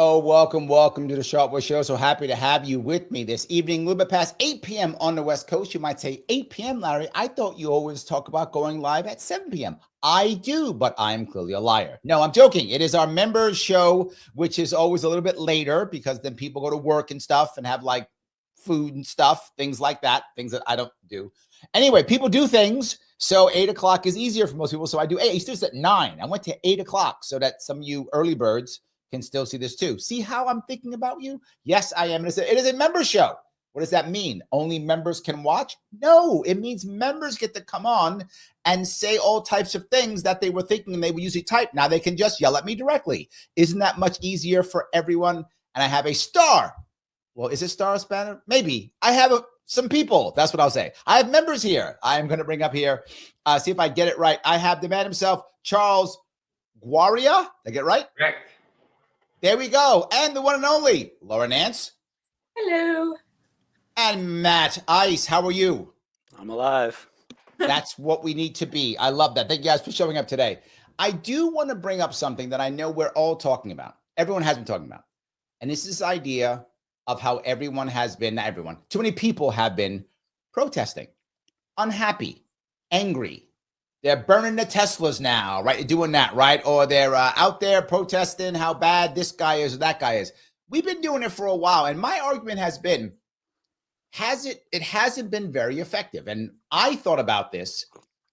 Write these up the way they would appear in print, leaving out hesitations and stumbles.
Oh, welcome to the Sharpe Way Show. So happy to have you with me this evening. A little bit past 8 p.m. on the West Coast. You might say 8 p.m., Larry. I thought you always talk about going live at 7 p.m. I do, but I'm clearly a liar. No, I'm joking. It is our members show, which is always a little bit later because then people go to work and stuff and have like food and stuff, things like that, things that I don't do. Anyway, people do things. So 8 o'clock is easier for most people. So I do 8. It starts at 9. I went to 8 o'clock so that some of you early birds can still see this too. See how I'm thinking about you? Yes, I am. It is a member show. What does that mean? Only members can watch? No, it means members get to come on and say all types of things that they were thinking and they would usually type. Now they can just yell at me directly. Isn't that much easier for everyone? And I have a star. Well, is it star spanner? Maybe. I have some people. That's what I'll say. I have members here. I am going to bring up here. See if I get it right. I have the man himself, Charles Guarria. Did I get it right? Correct. There we go. And the one and only Laura Nance. Hello. And Matt Ice. How are you? I'm alive. That's what we need to be. I love that. Thank you guys for showing up today. I do want to bring up something that I know we're all talking about. Everyone has been talking about. And this is this idea of how everyone has been, not everyone, too many people have been protesting, unhappy, angry. They're burning the Teslas now, right? Doing that, right? Or they're out there protesting how bad this guy is or that guy is. We've been doing it for a while. And my argument has been, it hasn't been very effective. And I thought about this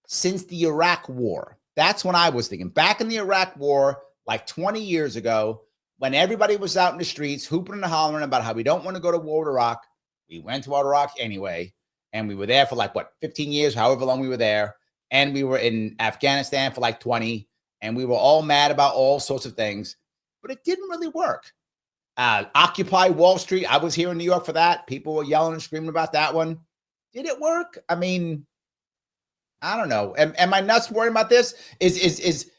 since the Iraq War. That's when I was thinking. Back in the Iraq War, like 20 years ago, when everybody was out in the streets, hooping and hollering about how we don't want to go to war with Iraq. We went to Iraq anyway. And we were there for like, 15 years, however long we were there. And we were in Afghanistan for like 20, and we were all mad about all sorts of things, but it didn't really work. Occupy Wall Street. I was here in New York for that. People were yelling and screaming about that one. Did it work? I mean, I don't know. Am I nuts worrying about this?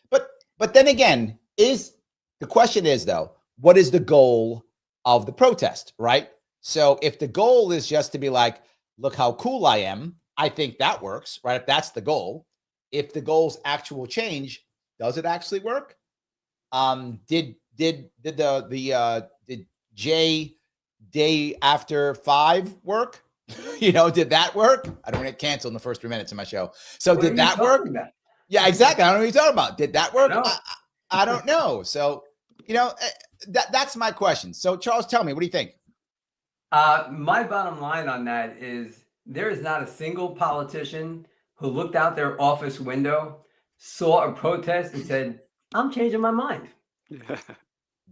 But then again, the question is though, what is the goal of the protest, right? So if the goal is just to be like, look how cool I am, I think that works, right? If that's the goal. If the goal's actual change, does it actually work? Did J Day After 5 work? Did that work? I don't want to get canceled in the first 3 minutes of my show. So did that work? Yeah, exactly. I don't know what you're talking about. Did that work? I don't know. So, that's my question. So Charles, tell me, what do you think? My bottom line on that is, there is not a single politician who looked out their office window, saw a protest, and said, I'm changing my mind.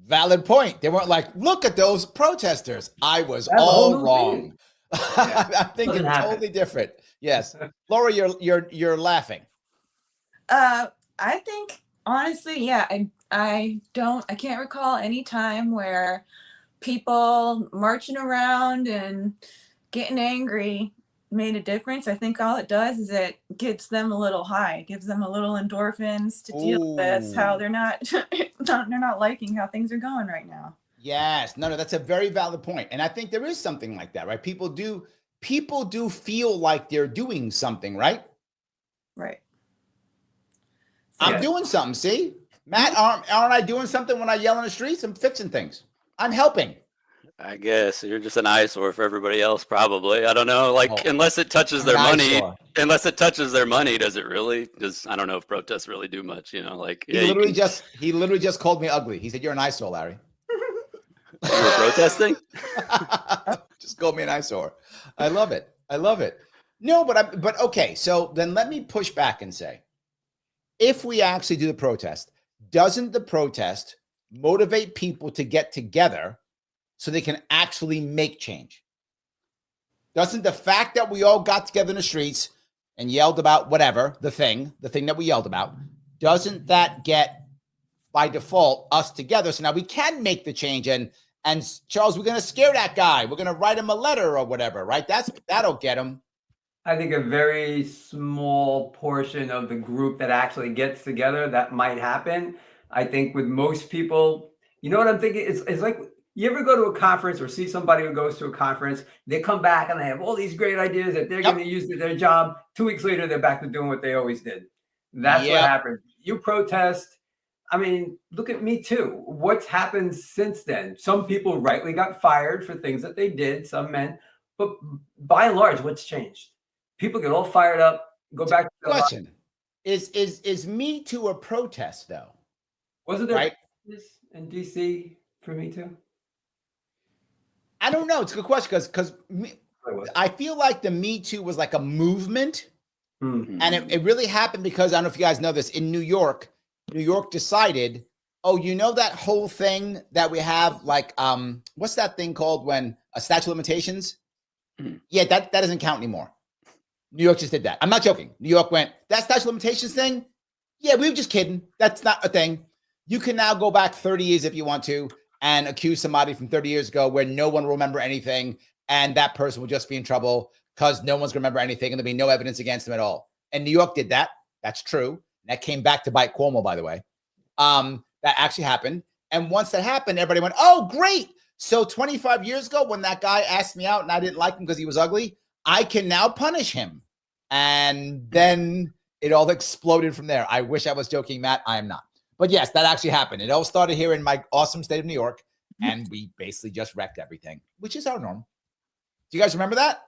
Valid point. They weren't like, look at those protesters. I was all wrong. Yeah. I'm thinking totally different. Yes. Laura, you're laughing. I think, honestly, yeah, I can't recall any time where people marching around and getting angry made a difference. I think all it does is it gets them a little high, it gives them a little endorphins to deal with how they're not liking how things are going right now. Yes, no, that's a very valid point. And I think there is something like that, right? People do feel like they're doing something, right? Right. I'm doing something. See, Matt, aren't I doing something when I yell in the streets? I'm fixing things. I'm helping. I guess you're just an eyesore for everybody else, probably. I don't know. Unless it touches their money, does it really? I don't know if protests really do much. He literally just called me ugly. He said, "You're an eyesore, Larry." You were protesting? Just called me an eyesore. I love it. No, but okay. So then let me push back and say, if we actually do the protest, doesn't the protest motivate people to get together so they can actually make change? Doesn't the fact that we all got together in the streets and yelled about whatever, the thing that we yelled about, doesn't that get by default us together? So now we can make the change. And Charles, we're going to scare that guy. We're going to write him a letter or whatever, right? That'll get him. I think a very small portion of the group that actually gets together, that might happen. I think with most people, you know what I'm thinking? It's like, you ever go to a conference or see somebody who goes to a conference, they come back and they have all these great ideas that they're going to use in their job. 2 weeks later, they're back to doing what they always did. That's what happens. You protest. I mean, look at MeToo. What's happened since then? Some people rightly got fired for things that they did, some men, but by and large, what's changed? People get all fired up, go back to the question. Is MeToo a protest though? Wasn't there in DC for MeToo? I don't know. It's a good question because I feel like the MeToo was like a movement. Mm-hmm. And it really happened because, I don't know if you guys know this, in New York decided, oh, you know that whole thing that we have, like, what's that thing called when a statute of limitations? Mm-hmm. Yeah, that doesn't count anymore. New York just did that. I'm not joking. New York went, that statute of limitations thing? Yeah, we were just kidding. That's not a thing. You can now go back 30 years if you want to and accuse somebody from 30 years ago where no one will remember anything, and that person will just be in trouble because no one's going to remember anything and there'll be no evidence against them at all. And New York did that. That's true. That came back to bite Cuomo, by the way. That actually happened. And once that happened, everybody went, oh, great. So 25 years ago, when that guy asked me out and I didn't like him because he was ugly, I can now punish him. And then it all exploded from there. I wish I was joking, Matt. I am not. But yes, that actually happened. It all started here in my awesome state of New York. And we basically just wrecked everything, which is our norm. Do you guys remember that?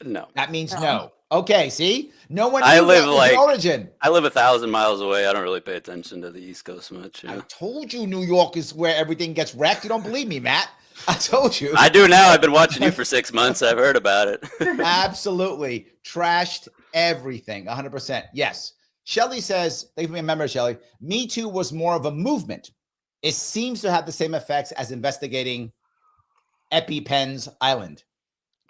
No. That means no. Okay, see? No one knew I live that was like the origin. I live 1,000 miles away. I don't really pay attention to the East Coast much. I told you New York is where everything gets wrecked. You don't believe me, Matt. I told you. I do now. I've been watching you for 6 months. I've heard about it. Absolutely. Trashed everything. 100%. Yes. Shelly says, thank you for being a member, Shelly. Me Too was more of a movement. It seems to have the same effects as investigating EpiPen's Island.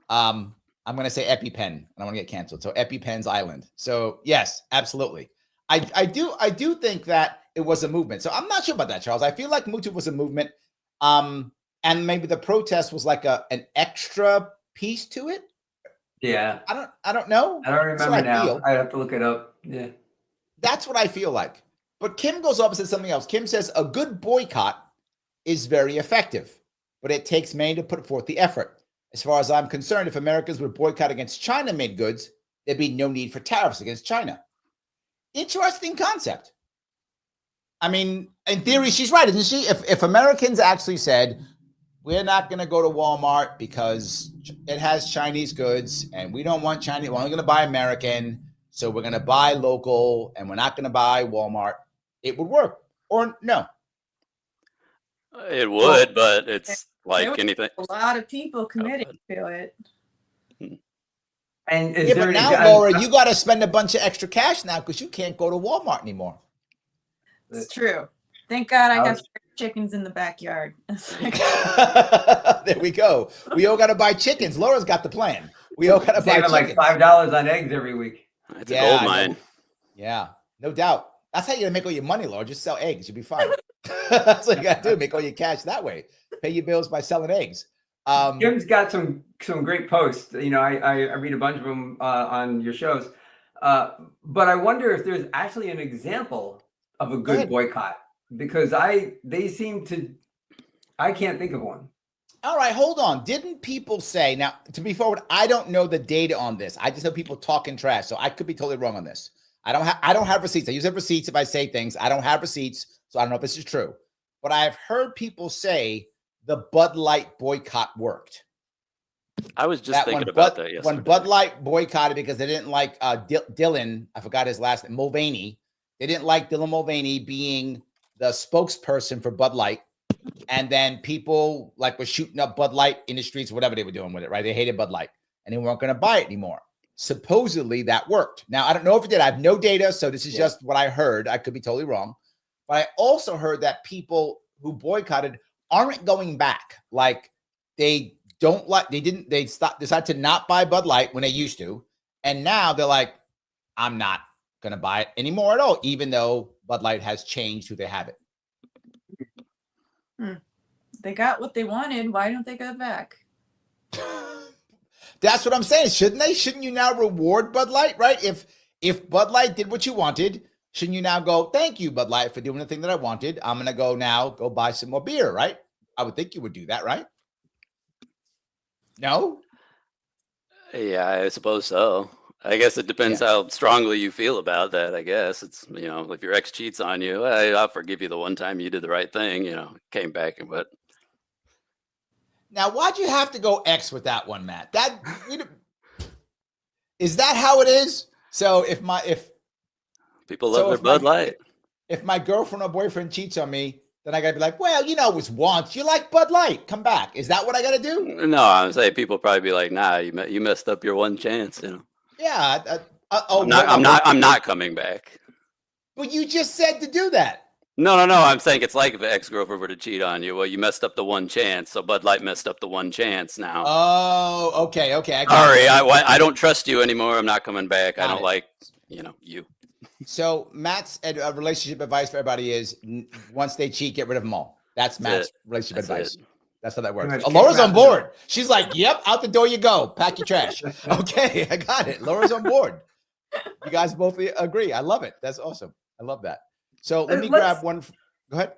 I'm going to say EpiPen. I don't want to get canceled. So EpiPen's Island. So yes, absolutely. I do think that it was a movement. So I'm not sure about that, Charles. I feel like Me Too was a movement. And maybe the protest was like an extra piece to it. Yeah. I don't know. I don't remember now. I have to look it up. Yeah. That's what I feel like. But Kim goes off and says something else. Kim says a good boycott is very effective, but it takes many to put forth the effort. As far as I'm concerned, if Americans would boycott against China-made goods, there'd be no need for tariffs against China. Interesting concept. I mean, in theory, she's right, isn't she? If Americans actually said, we're not going to go to Walmart because it has Chinese goods and we don't want Chinese, we're only going to buy American, so we're going to buy local and we're not going to buy Walmart, it would work. Or no? It would, but it's like anything. A lot of people committing to it. And but now, Laura, you got to spend a bunch of extra cash now because you can't go to Walmart anymore. It's true. Thank God I have chickens in the backyard. There we go. We all got to buy chickens. Laura's got the plan. We all got to buy chickens. Like $5 on eggs every week. It's a gold mine. Yeah, no doubt. That's how you're going to make all your money, Laura. Just sell eggs. You'll be fine. That's what you got to do. Make all your cash that way. Pay your bills by selling eggs. Kim's got some great posts. You know, I read a bunch of them on your shows. But I wonder if there's actually an example of a good boycott, because they seem to, I can't think of one. All right, hold on. Didn't people say, now to be forward, I don't know the data on this. I just know people talking trash. So I could be totally wrong on this. I don't have receipts. I use receipts if I say things. I don't have receipts. So I don't know if this is true, but I've heard people say the Bud Light boycott worked. I was just thinking about that yesterday. When Bud Light boycotted because they didn't like Dylan, I forgot his last name, Mulvaney. They didn't like Dylan Mulvaney being the spokesperson for Bud Light. And then people were shooting up Bud Light in the streets, whatever they were doing with it, right? They hated Bud Light and they weren't going to buy it anymore. Supposedly that worked. Now, I don't know if it did. I have no data. So this is just what I heard. I could be totally wrong. But I also heard that people who boycotted aren't going back. Like they decided to not buy Bud Light when they used to. And now they're like, I'm not going to buy it anymore at all, even though Bud Light has changed who they have it. They got what they wanted. Why don't they go back? That's what I'm saying. Shouldn't they? Shouldn't you now reward Bud Light, right? If Bud Light did what you wanted, shouldn't you now go, thank you, Bud Light, for doing the thing that I wanted. I'm gonna go buy some more beer, right? I would think you would do that, right? No? Yeah, I suppose so. I guess it depends how strongly you feel about that. I guess it's, if your ex cheats on you, I'll forgive you the one time you did the right thing, came back and what. Now, why'd you have to go X with that one, Matt? Is that how it is? So if people love their Bud Light. If my girlfriend or boyfriend cheats on me, then I gotta be like, well, it was once. You like Bud Light? Come back. Is that what I gotta do? No, I'm saying people probably be like, nah, you messed up your one chance. Yeah. I'm not coming back. Well, you just said to do that. No. I'm saying it's like if an ex-girlfriend were to cheat on you. Well, you messed up the one chance, so Bud Light messed up the one chance now. Oh, okay. Sorry, I don't trust you anymore. I'm not coming back. I don't like, you. So Matt's relationship advice for everybody is once they cheat, get rid of them all. That's Matt's relationship advice. That's how that works. Laura's on board. She's like, yep, out the door you go. Pack your trash. Okay, I got it. Laura's on board. You guys both agree. I love it. That's awesome. I love that. So let me grab one. Go ahead.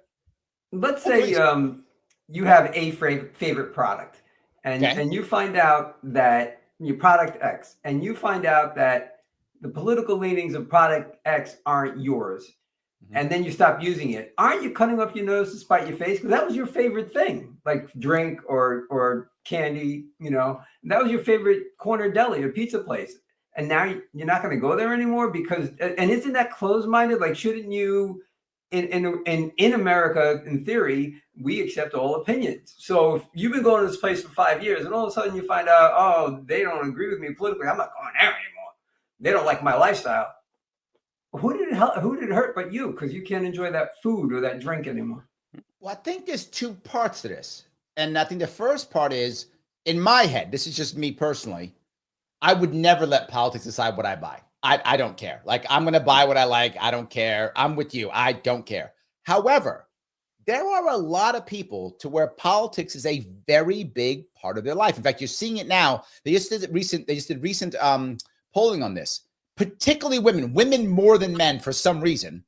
Let's say you have a favorite product and you find out that your product X, and you find out that the political leanings of product X aren't yours. And then you stop using it. Aren't you cutting off your nose to spite your face? Because that was your favorite thing, like drink or candy, that was your favorite corner deli or pizza place. And now you're not going to go there anymore because, and isn't that closed-minded? Like, shouldn't you, in America, in theory, we accept all opinions. So if you've been going to this place for 5 years and all of a sudden you find out, oh, they don't agree with me politically, I'm not going there anymore. They don't like my lifestyle. Who did it hurt but you? Because you can't enjoy that food or that drink anymore. Well, I think there's two parts to this. And I think the first part is, in my head, this is just me personally, I would never let politics decide what I buy. I don't care. Like, I'm going to buy what I like. I don't care. I'm with you. I don't care. However, there are a lot of people to where politics is a very big part of their life. In fact, you're seeing it now. They just did recent polling on this. Particularly women more than men for some reason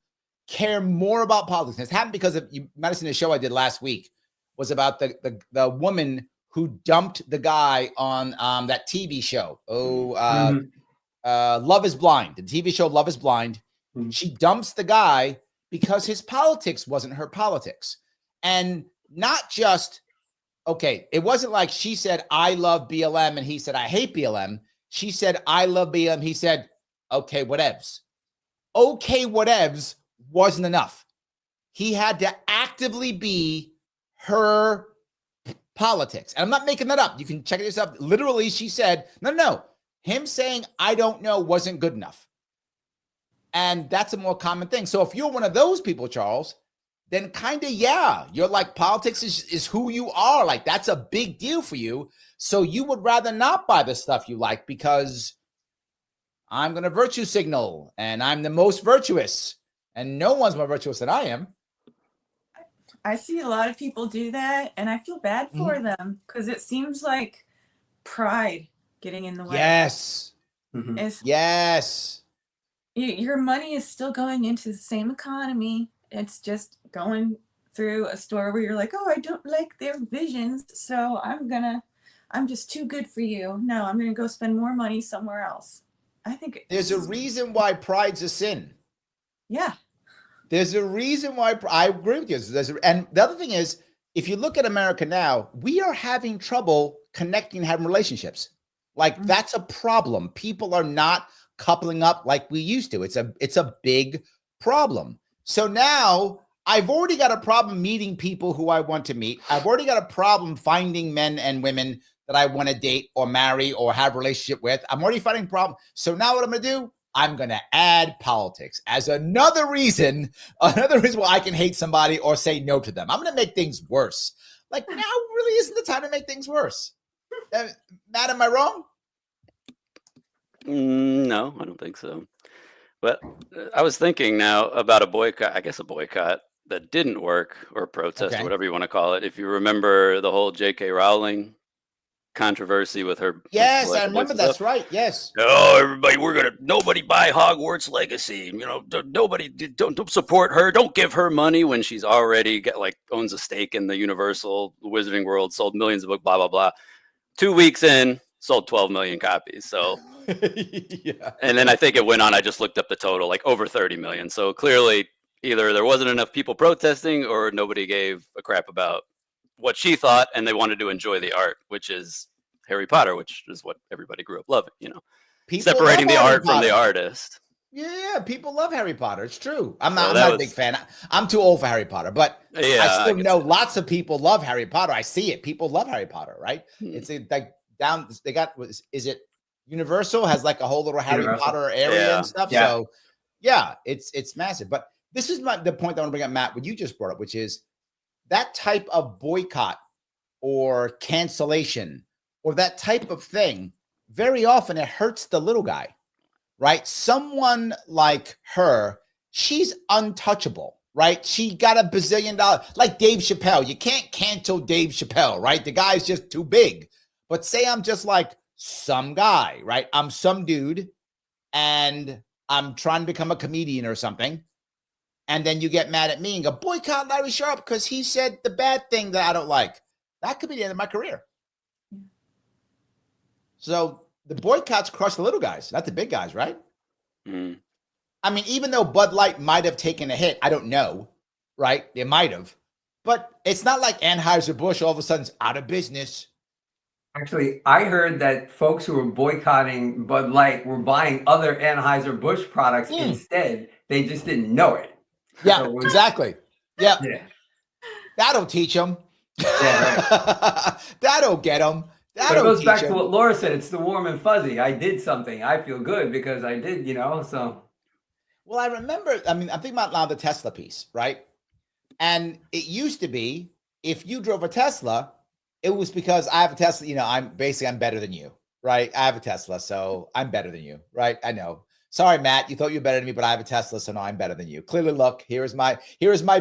care more about politics. And it's happened because you might have seen the show I did last week was about the woman who dumped the guy on that TV show. Love is Blind, the TV show Love is Blind. Mm-hmm. She dumps the guy because his politics wasn't her politics. And not just, it wasn't like she said, I love BLM, and he said, I hate BLM. She said, I love BLM. He said, okay, whatevs. Okay, whatevs wasn't enough. He had to actively be her politics. And I'm not making that up. You can check it yourself. Literally, she said, no. Him saying, I don't know, wasn't good enough. And that's a more common thing. So if you're one of those people, Charles, then kind of, you're like, politics is who you are. Like, that's a big deal for you. So you would rather not buy the stuff you like because I'm going to virtue signal and I'm the most virtuous and no one's more virtuous than I am. I see a lot of people do that and I feel bad for them because it seems like pride getting in the way. Yes. Yes. Your money is still going into the same economy. It's just going through a store where you're like, oh, I don't like their visions. So I'm just too good for you. No, I'm going to go spend more money somewhere else. I think there's a reason why pride's a sin. Yeah. There's a reason why I agree with you. And the other thing is, if you look at America now, we are having trouble connecting, having relationships. Like that's a problem. People are not coupling up like we used to. It's a big problem. So now I've already got a problem meeting people who I want to meet. I've already got a problem finding men and women that I want to date or marry or have a relationship with. I'm already finding a problem. So now what I'm going to do, I'm going to add politics as another reason why I can hate somebody or say no to them. I'm going to make things worse. Like now really isn't the time to make things worse. Matt, am I wrong? No, I don't think so. But I was thinking now about a boycott that didn't work, or protest, or whatever you want to call it. If you remember the whole J.K. Rowling controversy with her. Yes, like, I remember. That's right. Yes. Oh, everybody, nobody buy Hogwarts Legacy. You know, nobody, don't support her. Don't give her money when she's already owns a stake in the Universal Wizarding World, sold millions of books, blah, blah, blah. 2 weeks in, sold 12 million copies. So, yeah. And then I think it went on. I just looked up the total, like over 30 million. So clearly, either there wasn't enough people protesting or nobody gave a crap about what she thought, and they wanted to enjoy the art, which is Harry Potter, which is what everybody grew up loving, you know, People separating the Harry art Potter from the artist. Yeah, people love Harry Potter. It's true. I'm not a big fan. I'm too old for Harry Potter, but yeah, I still know lots of people love Harry Potter. I see it. People love Harry Potter, right? It's like down. They got. Is it Universal has like a whole little Harry Potter area and stuff. Yeah. So yeah, it's massive. But this is the point I want to bring up, Matt. What you just brought up, which is that type of boycott or cancellation or that type of thing. Very often it hurts the little guy. Right? Someone like her, she's untouchable, right? She got $1 bazillion, like Dave Chappelle. You can't cancel Dave Chappelle, right? The guy's just too big. But say I'm just like some guy, right? I'm some dude and I'm trying to become a comedian or something. And then you get mad at me and go, boycott Larry Sharpe because he said the bad thing that I don't like. That could be the end of my career. So the boycotts crush the little guys, not the big guys, right? Mm. I mean, even though Bud Light might have taken a hit, I don't know, right? It might have. But it's not like Anheuser-Busch all of a sudden is out of business. Actually, I heard that folks who were boycotting Bud Light were buying other Anheuser-Busch products instead. They just didn't know it. Yeah, so exactly. Yeah. That'll teach them. Yeah, right. That'll get them. But it goes back to what Laura said. It's the warm and fuzzy. I did something. I feel good because I did, you know, so. Well, I remember, I mean, I'm thinking about now the Tesla piece, right? And it used to be, if you drove a Tesla, it was because I have a Tesla, you know, I'm better than you, right? I have a Tesla, so I'm better than you, right? I know. Sorry, Matt, you thought you were better than me, but I have a Tesla, so no, I'm better than you. Clearly, look, here's my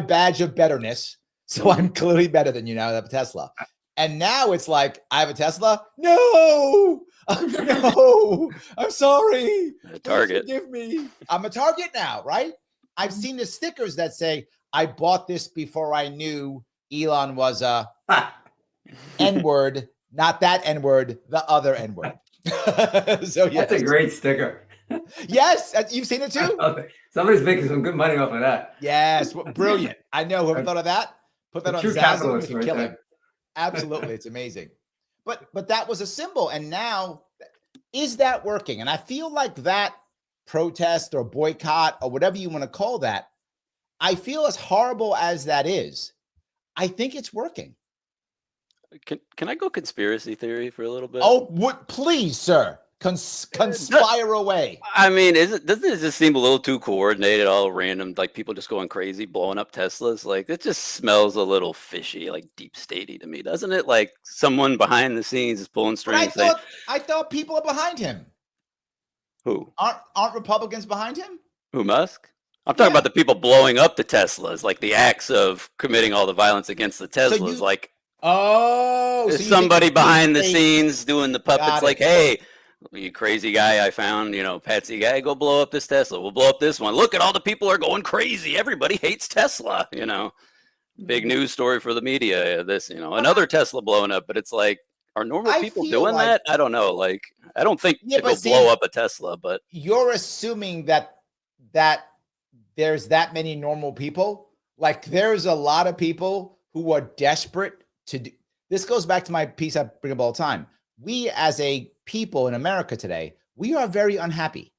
badge of betterness. So I'm clearly better than you now. I have a Tesla. And now it's like, I have a Tesla? No, no, I'm sorry. Target. Forgive me. I'm a Target now, right? I've seen the stickers that say, I bought this before I knew Elon was a N-word, not that N-word, the other N-word. So yes. That's a great sticker. Yes, you've seen it too? Somebody's making some good money off of that. Yes, brilliant. I know. Whoever thought of that? Put that on Zazzle and kill him. Absolutely, it's amazing. But that was a symbol, and now is that working? And I feel like that protest or boycott or whatever you want to call that, I feel as horrible as that is, I think it's working. Can I go conspiracy theory for a little bit? Oh, what? Please, sir. Conspire away. I mean, doesn't it just seem a little too coordinated, all random, like people just going crazy, blowing up Teslas? Like, it just smells a little fishy, like deep statey to me, doesn't it? Like someone behind the scenes is pulling strings. I thought people are behind him. Who? Aren't Republicans behind him? Who, Musk? I'm talking about the people blowing up the Teslas, like the acts of committing all the violence against the Teslas. There's somebody behind the scenes doing the puppets, like, hey, you crazy guy I found, you know, Patsy guy, go blow up this Tesla. We'll blow up this one. Look at all the people are going crazy. Everybody hates Tesla, you know. Big news story for the media. This, you know, another Tesla blowing up. But it's like, are normal people doing that? I don't know. Like, I don't think people blow up a Tesla, but you're assuming that there's that many normal people. Like, there's a lot of people who are desperate to do. This goes back to my piece I bring up all the time. We as a people in America today, we are very unhappy,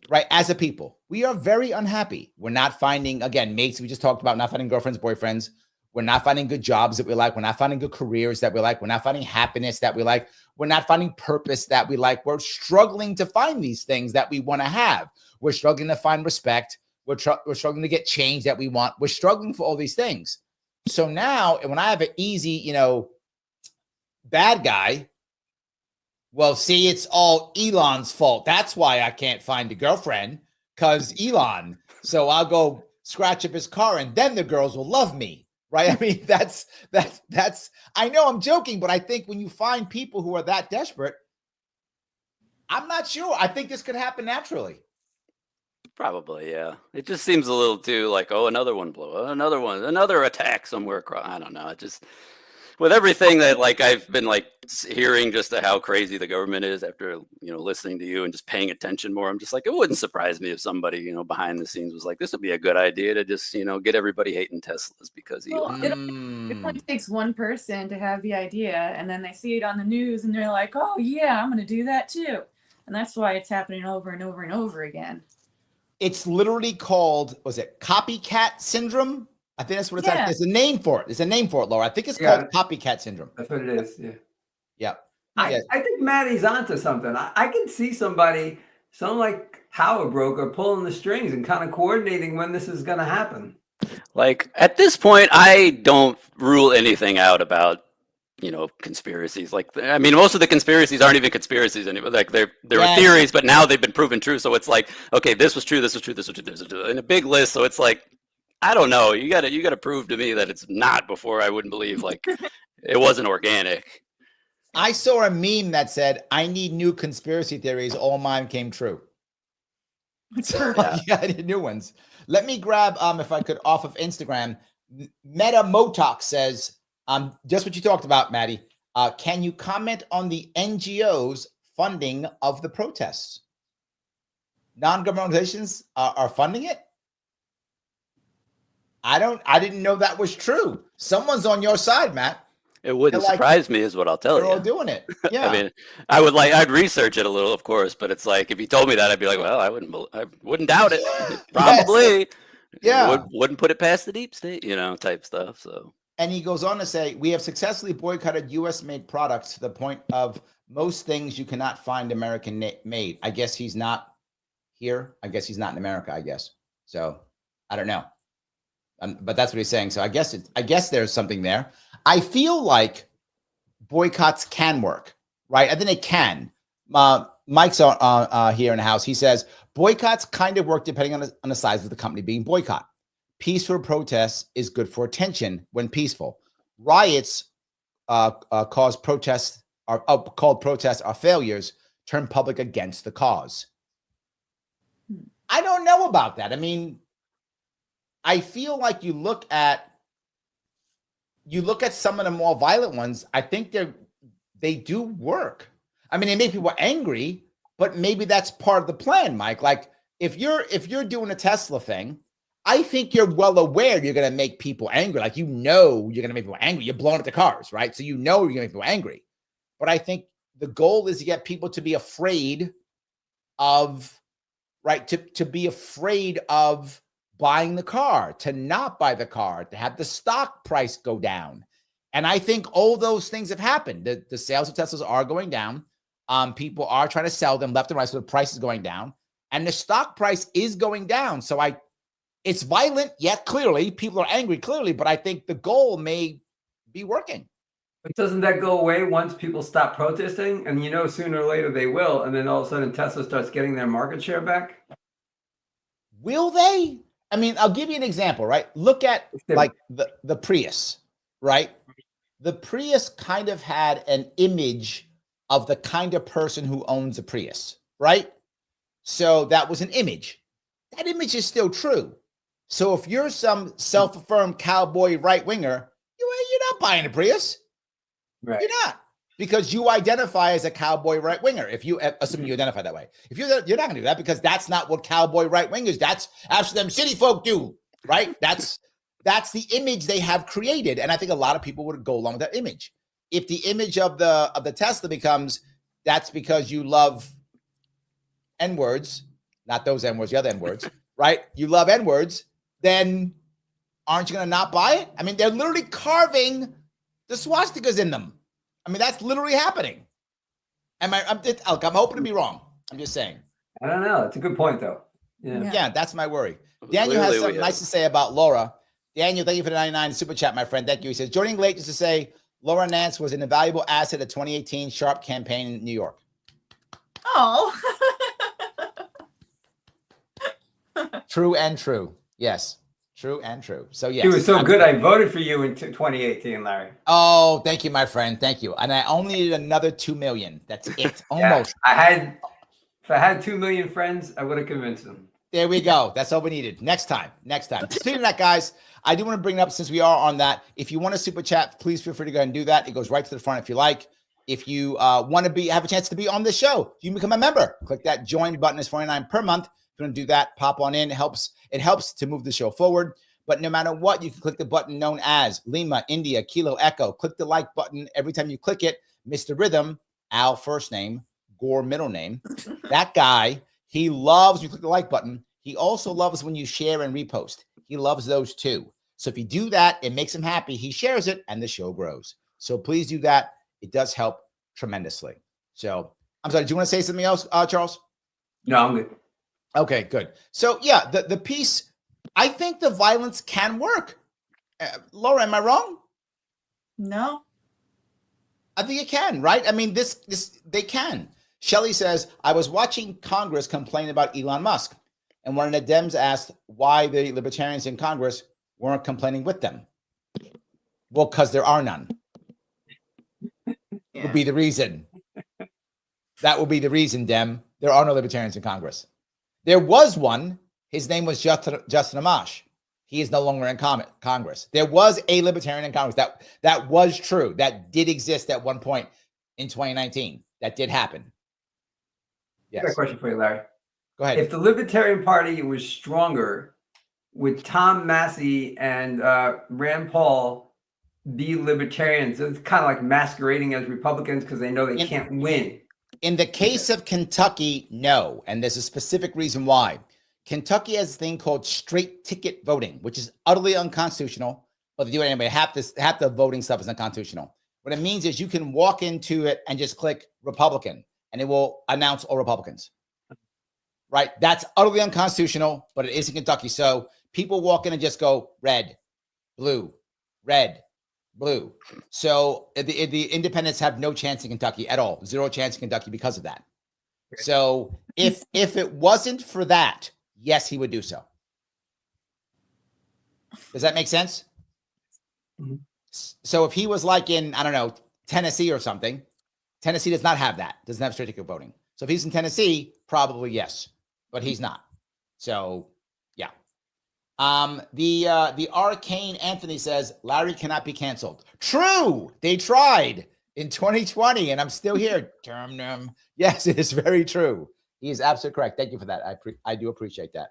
right? As a people, we are very unhappy. We're not finding, again, mates, we just talked about not finding girlfriends, boyfriends. We're not finding good jobs that we like. We're not finding good careers that we like. We're not finding happiness that we like. We're not finding purpose that we like. We're struggling to find these things that we want to have. We're struggling to find respect. We're struggling to get change that we want. We're struggling for all these things. So now when I have an easy, you know, bad guy, well, see, it's all Elon's fault. That's why I can't find a girlfriend, because Elon. So I'll go scratch up his car and then the girls will love me, right? I mean, that's, I know I'm joking, but I think when you find people who are that desperate, I'm not sure. I think this could happen naturally. Probably, yeah. It just seems a little too like, oh, another one blew, another one, another attack somewhere across. I don't know. It just, with everything that like I've been like hearing just to how crazy the government is after, you know, listening to you and just paying attention more, I'm just like, it wouldn't surprise me if somebody, you know, behind the scenes was like, this would be a good idea to just, you know, get everybody hating Teslas because Elon. It only takes one person to have the idea, and then they see it on the news and they're like, oh yeah, I'm going to do that too. And that's why it's happening over and over and over again. It's literally called, was it copycat syndrome? I think that's what it's at. There's a name for it. There's a name for it, Laura. I think it's called copycat syndrome. That's what it is. Yeah. Yeah. I think Maddie's onto something. I can see some like power broker pulling the strings and kind of coordinating when this is going to happen. Like at this point, I don't rule anything out about, you know, conspiracies. Like, I mean, most of the conspiracies aren't even conspiracies anymore. Like they're theories, but now they've been proven true. So it's like, okay, this was true, this was true, this was true, this was true, in a big list. So it's like, I don't know. You gotta prove to me that it's not before I wouldn't believe like it wasn't organic. I saw a meme that said, "I need new conspiracy theories. All mine came true." So, yeah, I need new ones. Let me grab, if I could, off of Instagram. Meta Motok says, just what you talked about, Maddie. Can you comment on the NGOs funding of the protests? Non-governmental organizations are funding it? I didn't know that was true. Someone's on your side, Matt. It wouldn't surprise me, is what I'll tell you. They're all doing it. Yeah. I mean, I'd research it a little, of course, but it's like if you told me that, I'd be like, well, I wouldn't doubt it. Probably. Yeah. Wouldn't put it past the deep state, you know, type stuff. So. And he goes on to say, we have successfully boycotted U.S. made products to the point of most things you cannot find American made. I guess he's not here. I guess he's not in America, I guess. So I don't know. But that's what he's saying. So I guess there's something there. I feel like boycotts can work, right? I think they can. Mike's here in the house. He says boycotts kind of work depending on the size of the company being boycott. Peaceful protests is good for attention when peaceful. Riots called protests are failures, turn public against the cause. I don't know about that. I mean, I feel like you look at some of the more violent ones, I think they do work. I mean, they make people angry, but maybe that's part of the plan, Mike. Like if you're doing a Tesla thing, I think you're well aware you're going to make people angry. Like, you know, you're going to make people angry. You're blowing up the cars, right? So you know you're going to make people angry. But I think the goal is to get people to be afraid of, right? To be afraid of buying the car, to not buy the car, to have the stock price go down. And I think all those things have happened. The sales of Teslas are going down. People are trying to sell them left and right, so the price is going down. And the stock price is going down. So it's violent, yet clearly. People are angry, clearly. But I think the goal may be working. But doesn't that go away once people stop protesting? And you know, sooner or later they will. And then all of a sudden Tesla starts getting their market share back? Will they? I mean, I'll give you an example, right? Look at like the Prius, right? The Prius kind of had an image of the kind of person who owns a Prius, right? So that was an image. That image is still true. So if you're some self-affirmed cowboy right-winger, you're not buying a Prius. Right. You're not. Because you identify as a cowboy right-winger. If you assume you identify that way. If you're not going to do that, because that's not what cowboy right-wingers, that's them city folk do, right? That's the image they have created. And I think a lot of people would go along with that image. If the image of the Tesla becomes, that's because you love N-words, not those N-words, the other N-words, right? You love N-words, then aren't you going to not buy it? I mean, they're literally carving the swastikas in them. I mean, that's literally happening. I'm hoping to be wrong. I'm just saying. I don't know. It's a good point, though. Yeah, that's my worry. Daniel has something nice to say about Laura. Daniel, thank you for the 99 super chat, my friend. Thank you. He says, joining late just to say Laura Nance was an invaluable asset at 2018 Sharpe campaign in New York. Oh. True and true. Yes. True and true. So yes. It was so good. I voted for you in 2018, Larry. Oh, thank you, my friend. Thank you. And I only needed another 2 million. That's it. Almost. Yeah, if I had 2 million friends, I would have convinced them. There we go. That's all we needed. Next time. Speaking of that, guys, I do want to bring it up since we are on that. If you want to super chat, please feel free to go ahead and do that. It goes right to the front if you like. If you want to have a chance to be on the show, you can become a member. Click that join button. It's $49 per month. If you want to do that, pop on in. It helps to move the show forward. But no matter what, you can click the button known as Lima, India, Kilo, Echo. Click the like button. Every time you click it, Mr. Rhythm, Al first name, Gore middle name, that guy, he loves when you click the like button. He also loves when you share and repost. He loves those too. So if you do that, it makes him happy. He shares it and the show grows. So please do that. It does help tremendously. So I'm sorry, do you want to say something else, Charles? No, I'm good. Okay, good. So yeah, the piece, I think the violence can work. Laura, am I wrong? No. I think it can, right? I mean, they can. Shelley says, I was watching Congress complain about Elon Musk, and one of the Dems asked why the libertarians in Congress weren't complaining with them. Well, because there are none. Yeah. Would be the reason. That would be the reason, Dem. There are no libertarians in Congress. There was one. His name was Justin Amash. He is no longer in Congress. There was a libertarian in Congress. That was true. That did exist at one point in 2019. That did happen. Yes. I got a question for you, Larry. Go ahead. If the Libertarian Party was stronger, would Tom Massey and Rand Paul be libertarians? It's kind of like masquerading as Republicans because they know they can't win. In the case of Kentucky, no. And there's a specific reason why. Kentucky has a thing called straight ticket voting, which is utterly unconstitutional, but they do it anyway. Half the voting stuff is unconstitutional. What it means is you can walk into it and just click Republican, and it will announce all Republicans. Right? That's utterly unconstitutional, but it is in Kentucky. So people walk in and just go red, blue, red, blue. So the independents have no chance in Kentucky at all. Zero chance in Kentucky because of that. So if it wasn't for that, yes, he would do so. Does that make sense? Mm-hmm. So if he was like in, I don't know, Tennessee or something, Tennessee does not have that. Doesn't have straight ticket voting. So if he's in Tennessee, probably yes, but he's not. So yeah. The Arcane Anthony says Larry cannot be canceled. True. They tried in 2020 and I'm still here. Yes, it is very true. He is absolutely correct. Thank you for that. I do appreciate that.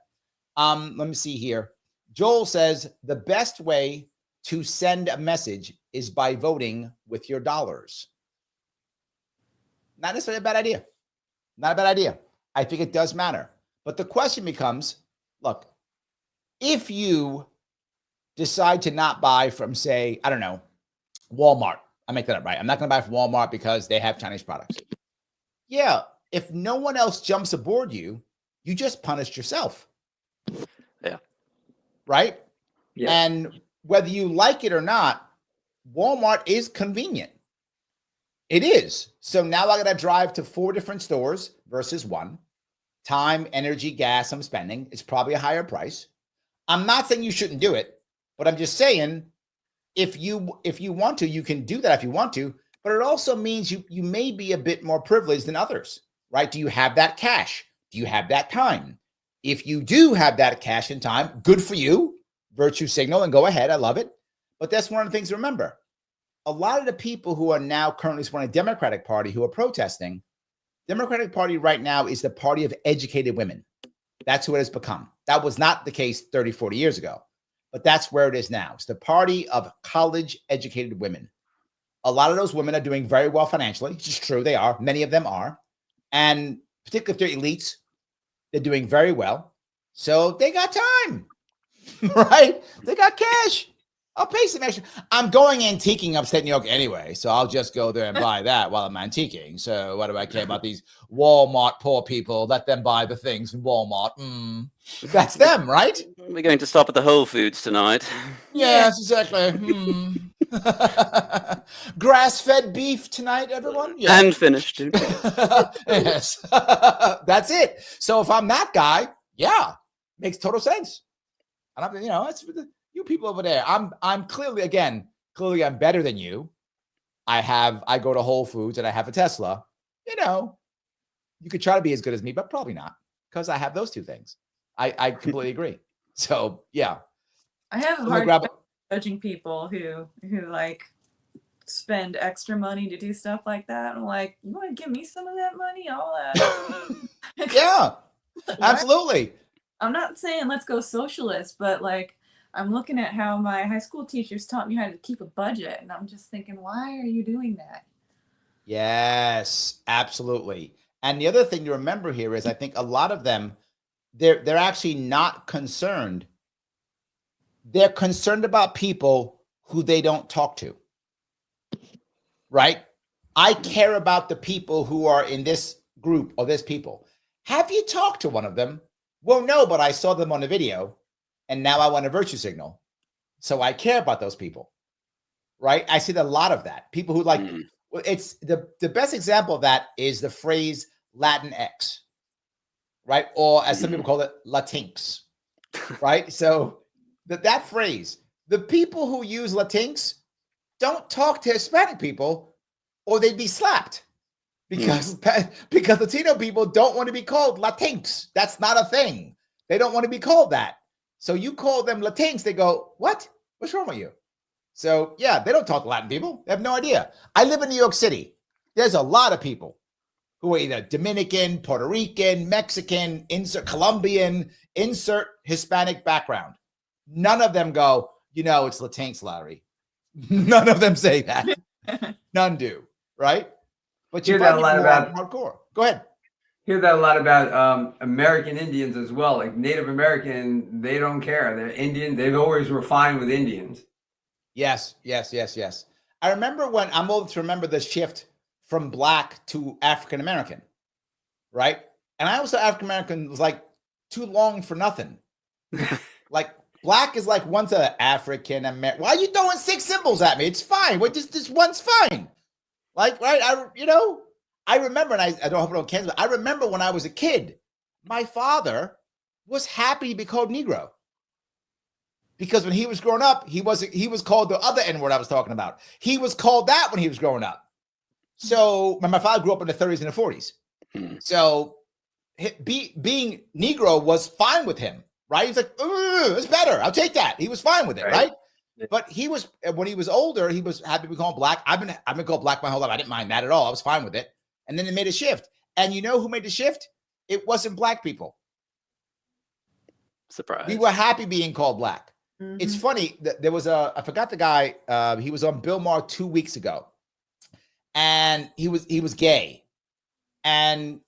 Let me see here. Joel says the best way to send a message is by voting with your dollars. Not necessarily a bad idea. Not a bad idea. I think it does matter. But the question becomes, look, if you decide to not buy from, say, I don't know, Walmart. I make that up, right? I'm not going to buy from Walmart because they have Chinese products. Yeah. If no one else jumps aboard you, you just punished yourself. Yeah. Right? Yeah. And whether you like it or not, Walmart is convenient. It is. So now I got to drive to 4 different stores versus 1. Time, energy, gas I'm spending. It's probably a higher price. I'm not saying you shouldn't do it, but I'm just saying if you want to, you can do that if you want to, but it also means you may be a bit more privileged than others, right? Do you have that cash? Do you have that time? If you do have that cash and time, good for you. Virtue signal and go ahead. I love it. But that's one of the things to remember. A lot of the people who are now currently supporting the Democratic Party who are protesting, Democratic Party right now is the party of educated women. That's who it has become. That was not the case 30, 40 years ago, but that's where it is now. It's the party of college educated women. A lot of those women are doing very well financially. It's just true. They are. Many of them are. And particularly if they're elites, they're doing very well. So they got time, right? They got cash. I'll pay some extra. I'm going antiquing upstate New York anyway, so I'll just go there and buy that while I'm antiquing. So what do I care about these Walmart poor people? Let them buy the things in Walmart. That's them, right? We're going to stop at the Whole Foods tonight. Yes, exactly. Grass-fed beef tonight, everyone? Yeah. And finished. Yes. That's it. So if I'm that guy, yeah, makes total sense. And I'm, that's for you people over there. I'm clearly I'm better than you. I go to Whole Foods and I have a Tesla. You could try to be as good as me, but probably not, because I have those two things. I completely agree. So yeah, I have a hard time judging people who like spend extra money to do stuff like that. I'm like, you want to give me some of that money? Yeah, absolutely. I'm not saying let's go socialist, but like, I'm looking at how my high school teachers taught me how to keep a budget, and I'm just thinking, why are you doing that? Yes, absolutely. And the other thing to remember here is, I think a lot of them, they're actually not concerned. They're concerned about people who they don't talk to. Right? I care about the people who are in this group or this people. Have you talked to one of them? Well, no, but I saw them on the video and now I want a virtue signal. So I care about those people. Right? I see a lot of that. People who like, it's the best example of that is the phrase Latinx, right? Or as some people call it, Latinx, right? So that phrase, the people who use Latinx don't talk to Hispanic people or they'd be slapped because Latino people don't want to be called Latinx. That's not a thing. They don't want to be called that. So you call them Latinx, they go, what? What's wrong with you? So yeah, they don't talk to Latin people. They have no idea. I live in New York City. There's a lot of people who are either Dominican, Puerto Rican, Mexican, insert Colombian, insert Hispanic background. None of them go, it's Latinx, Larry. None of them say that. None do, right? But you hear that a lot about hardcore. Go ahead. Hear that a lot about American Indians as well. Like Native American, they don't care. They're Indian. They've always were fine with Indians. Yes. I remember when I'm old to remember the shift from Black to African American, right? And I also African American was like too long for nothing. Like Black is like once a African American. Why are you throwing 6 symbols at me? It's fine. What this one's fine. Like, right? I remember, and I don't hope I don't cancel, but I remember when I was a kid, my father was happy to be called Negro. Because when he was growing up, he was called the other N-word I was talking about. He was called that when he was growing up. So my father grew up in the 30s and the 40s. So being Negro was fine with him, right? He's like, it's better. I'll take that. He was fine with it, right? But when he was older, he was happy to be called Black. I've been called Black my whole life. I didn't mind that at all. I was fine with it. And then it made a shift. And you know who made the shift? It wasn't Black people. Surprise. We were happy being called Black. Mm-hmm. It's funny that there was I forgot the guy. He was on Bill Maher 2 weeks ago, and he was gay, and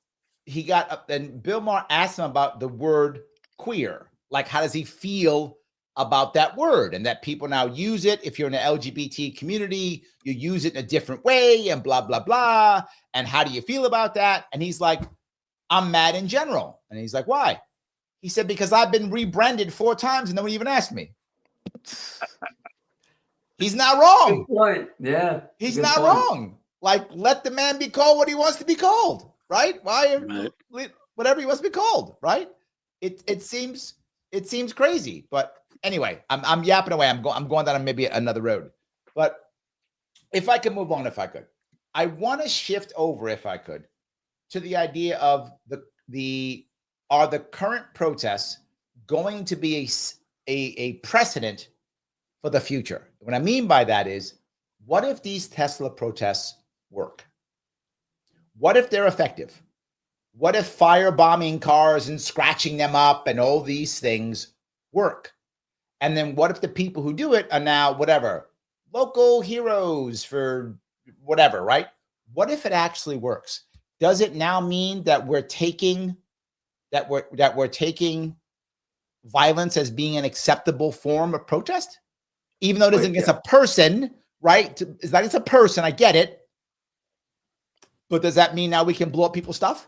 he got up. And Bill Maher asked him about the word queer, like how does he feel about that word, and that people now use it. If you're in the LGBT community, you use it in a different way, and blah blah blah. And how do you feel about that? And he's like, I'm mad in general. And he's like, why? He said, because I've been rebranded 4 times and no one even asked me. He's not wrong. Good point. Yeah. He's not wrong. Like, let the man be called what he wants to be called, right? Whatever he wants to be called, right? It seems crazy, but anyway, I'm yapping away. I'm going down maybe another road. But if I could move on, if I could, I want to shift over, if I could, to the idea of are the current protests going to be a precedent for the future? What I mean by that is, what if these Tesla protests work? What if they're effective? What if firebombing cars and scratching them up and all these things work? And then what if the people who do it are now whatever, local heroes for whatever, right? What if it actually works? Does it now mean that we're taking violence as being an acceptable form of protest, even though it isn't against a person, right? It's not against a person. I get it, but does that mean now we can blow up people's stuff?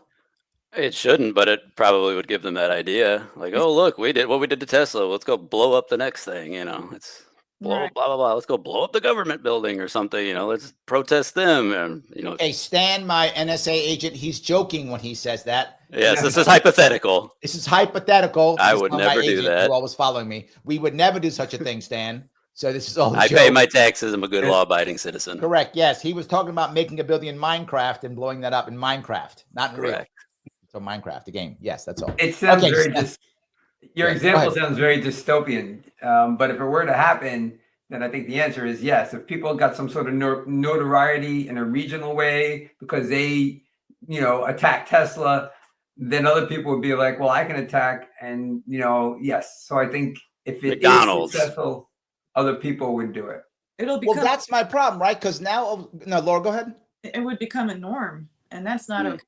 It shouldn't, but it probably would give them that idea. Like, oh, look, we did what we did to Tesla. Let's go blow up the next thing. It's blah blah blah. Let's go blow up the government building or something. Let's protest them. And Okay, Stan, my NSA agent, he's joking when he says that. Yes, this is hypothetical. This is hypothetical. I would never do that. Who always following me. We would never do such a thing, Stan. So this is all. I pay my taxes. I'm a good law-abiding citizen. Correct. Yes, he was talking about making a building in Minecraft and blowing that up in Minecraft, not in real. So Minecraft, the game. Yes, that's all. It sounds your example sounds very dystopian. But if it were to happen, then I think the answer is yes. If people got some sort of notoriety in a regional way because they, attack Tesla, then other people would be like, well, I can attack. And, yes. So I think if it is successful, other people would do it. It'll become, well, that's my problem, right? Because now, no, Laura, go ahead. It would become a norm, and that's not okay.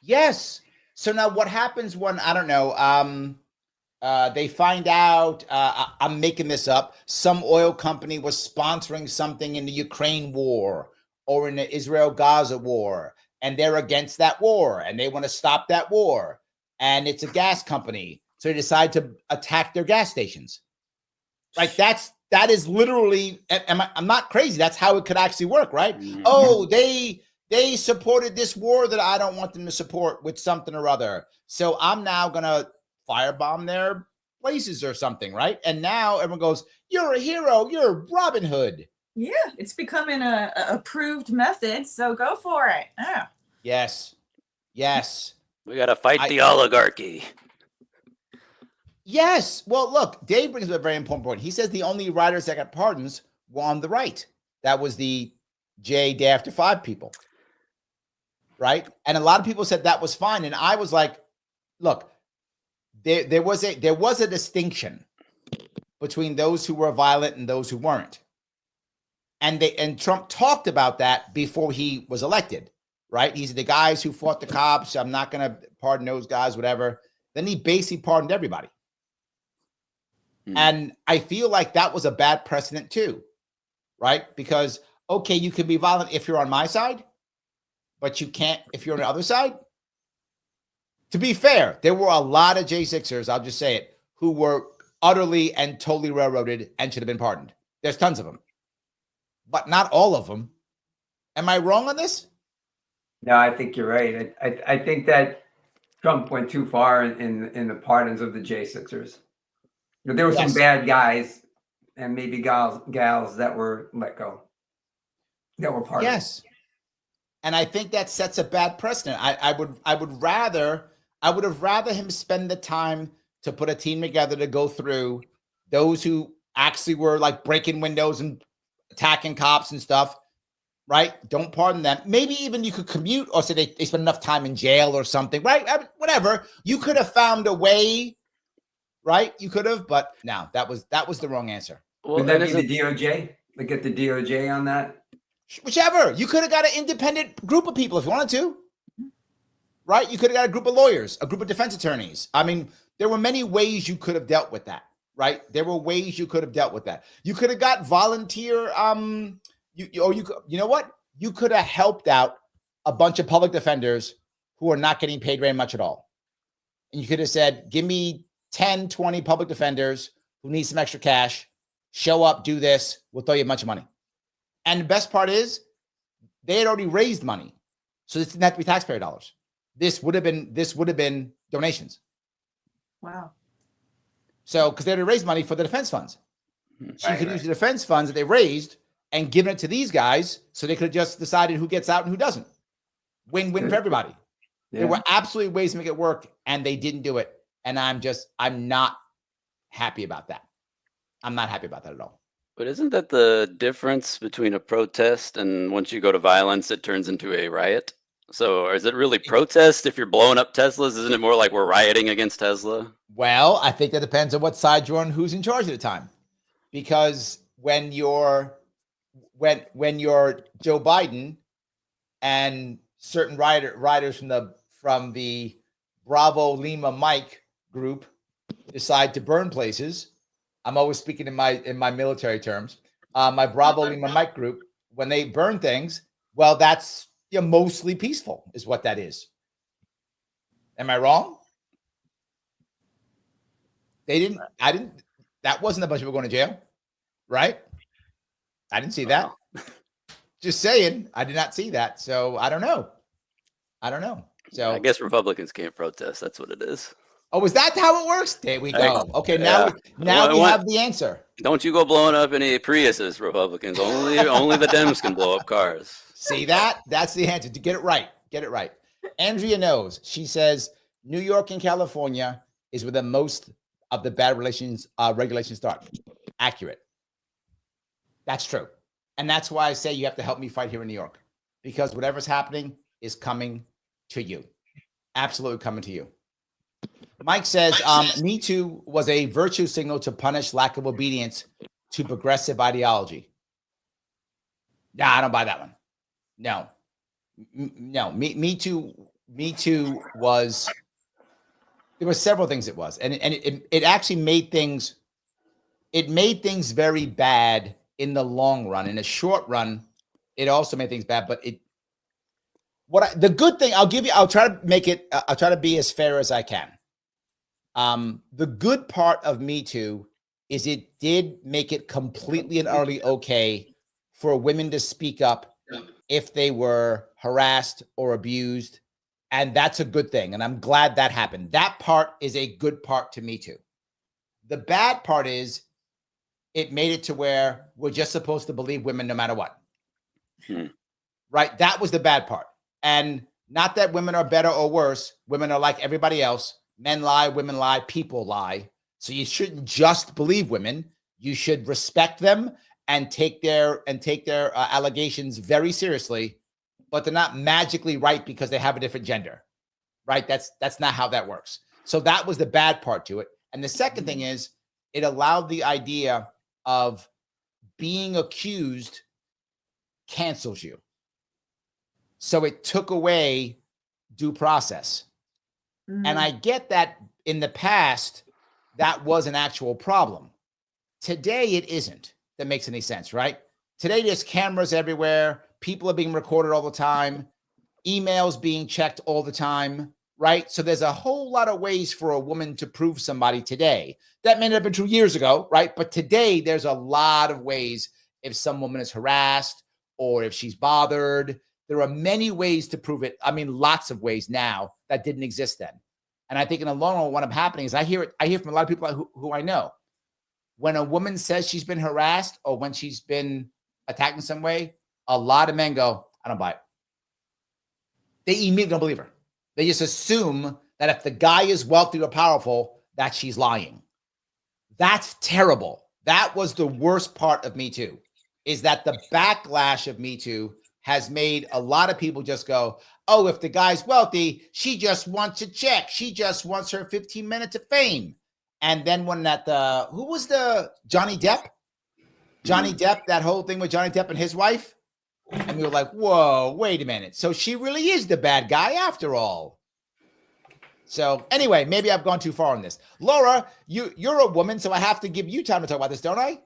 Yes. So now what happens when, I don't know, they find out, I'm making this up, some oil company was sponsoring something in the Ukraine war or in the Israel-Gaza war, and they're against that war, and they want to stop that war, and it's a gas company, so they decide to attack their gas stations. Like that is literally, I'm not crazy, that's how it could actually work, right? Mm-hmm. Oh, they supported this war that I don't want them to support with something or other. So I'm now going to firebomb their places or something, right? And now everyone goes, you're a hero. You're Robin Hood. Yeah, it's becoming a approved method. So go for it. Yeah. Yes. Yes. We got to fight the oligarchy. Yes. Well, look, Dave brings up a very important point. He says the only writers that got pardons were on the right. That was the Day After 5 people. Right. And a lot of people said that was fine. And I was like, look, there was a distinction between those who were violent and those who weren't. And Trump talked about that before he was elected. Right. He said the guys who fought the cops, I'm not going to pardon those guys, whatever. Then he basically pardoned everybody. And I feel like that was a bad precedent, too. Right. Because, OK, you can be violent if you're on my side, but you can't if you're on the other side. To be fair, there were a lot of J6ers, I'll just say it, who were utterly and totally railroaded and should have been pardoned. There's tons of them, but not all of them. Am I wrong on this? No, I think you're right. I think that Trump went too far in the pardons of the J6ers. There were some bad guys and maybe gals that were let go, that were pardoned. Yes. And I think that sets a bad precedent. I would have rather him spend the time to put a team together to go through those who actually were like breaking windows and attacking cops and stuff, right? Don't pardon them. Maybe even you could commute or say they spent enough time in jail or something, right? Whatever. You could have found a way, right? You could have, but no, that was the wrong answer. Well, would that be the DOJ? Like get the DOJ on that? Whichever. You could have got an independent group of people if you wanted to, right? You could have got a group of lawyers, a group of defense attorneys. I mean, there were many ways you could have dealt with that, right? There were ways you could have dealt with that. You could have got volunteer. You know what? You could have helped out a bunch of public defenders who are not getting paid very much at all. And you could have said, give me 10, 20 public defenders who need some extra cash. Show up, do this. We'll throw you a bunch of money. And the best part is they had already raised money. So this didn't have to be taxpayer dollars. This would have been donations. Wow. So because they already raised money for the defense funds. So you could use the defense funds that they raised and given it to these guys so they could have just decided who gets out and who doesn't. Win-win for everybody. Yeah. There were absolutely ways to make it work, and they didn't do it. And I'm not happy about that. I'm not happy about that at all. But isn't that the difference between a protest and once you go to violence, it turns into a riot? So is it really protest if you're blowing up Teslas? Isn't it more like we're rioting against Tesla? Well, I think that depends on what side you're on, who's in charge at the time. Because when you're Joe Biden and certain riders from the Bravo Lima Mike group decide to burn places, I'm always speaking in my military terms. My Bravo Lima Mike group, when they burn things, well, that's mostly peaceful, is what that is. Am I wrong? That wasn't a bunch of people going to jail. right? I didn't see that. Just saying, I did not see that. So I don't know. So I guess Republicans can't protest. That's what it is. Oh, is that how it works? There we go. Okay, now we have the answer. Don't you go blowing up any Priuses, Republicans. Only the Dems can blow up cars. See that? That's the answer. To get it right. Get it right. Andrea knows. She says New York and California is where the most of the bad regulations start. Accurate. That's true. And that's why I say you have to help me fight here in New York, because whatever's happening is coming to you. Absolutely coming to you. Mike says, Me Too was a virtue signal to punish lack of obedience to progressive ideology. Nah, I don't buy that one. No. Me Too was, there were several things it was. And it actually made things very bad in the long run. In a short run, it also made things bad, but the good thing I'll try to be as fair as I can. The good part of Me Too is it did make it completely and utterly okay for women to speak up if they were harassed or abused. And that's a good thing. And I'm glad that happened. That part is a good part to Me Too. The bad part is it made it to where we're just supposed to believe women no matter what. Right? That was the bad part. And not that women are better or worse. Women are like everybody else. Men lie, women lie, people lie. So you shouldn't just believe women. You should respect them and take their allegations very seriously. But they're not magically right because they have a different gender, right? That's not how that works. So that was the bad part to it. And the second thing is it allowed the idea of being accused cancels you. So it took away due process. And I get that in the past, that was an actual problem. Today, it isn't. That makes any sense, right? Today, there's cameras everywhere. People are being recorded all the time. Emails being checked all the time, right? So there's a whole lot of ways for a woman to prove somebody today. That may not have been true years ago, right? But today, there's a lot of ways if some woman is harassed or if she's bothered. There are many ways to prove it. I mean, lots of ways now that didn't exist then. And I think in the long run, what I'm happening is I hear from a lot of people who I know. When a woman says she's been harassed or when she's been attacked in some way, a lot of men go, I don't buy it. They immediately don't believe her. They just assume that if the guy is wealthy or powerful, that she's lying. That's terrible. That was the worst part of Me Too, is that the backlash of Me Too has made a lot of people just go, oh, if the guy's wealthy, she just wants a check. She just wants her 15 minutes of fame. And then when who was the Johnny Depp? Johnny Depp, that whole thing with Johnny Depp and his wife. And we were like, whoa, wait a minute. So she really is the bad guy after all. So anyway, maybe I've gone too far on this. Laura, you're a woman, so I have to give you time to talk about this, don't I?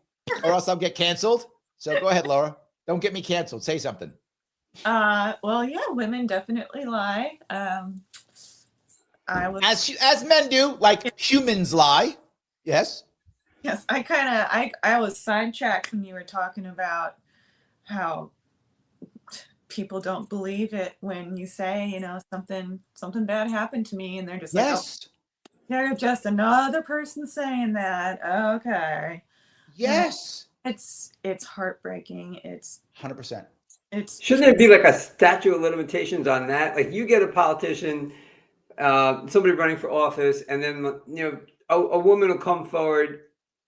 Or else I'll get canceled. So go ahead, Laura. Don't get me canceled. Say something. Well, yeah, women definitely lie. As men do, like humans lie. Yes. Yes, I was sidetracked when you were talking about how people don't believe it when you say, something bad happened to me, and they're just like, oh, they're just another person saying that. Okay. Yes. It's heartbreaking. It's 100%. Shouldn't there be like a statute of limitations on that? Like you get a politician, somebody running for office, and then a woman will come forward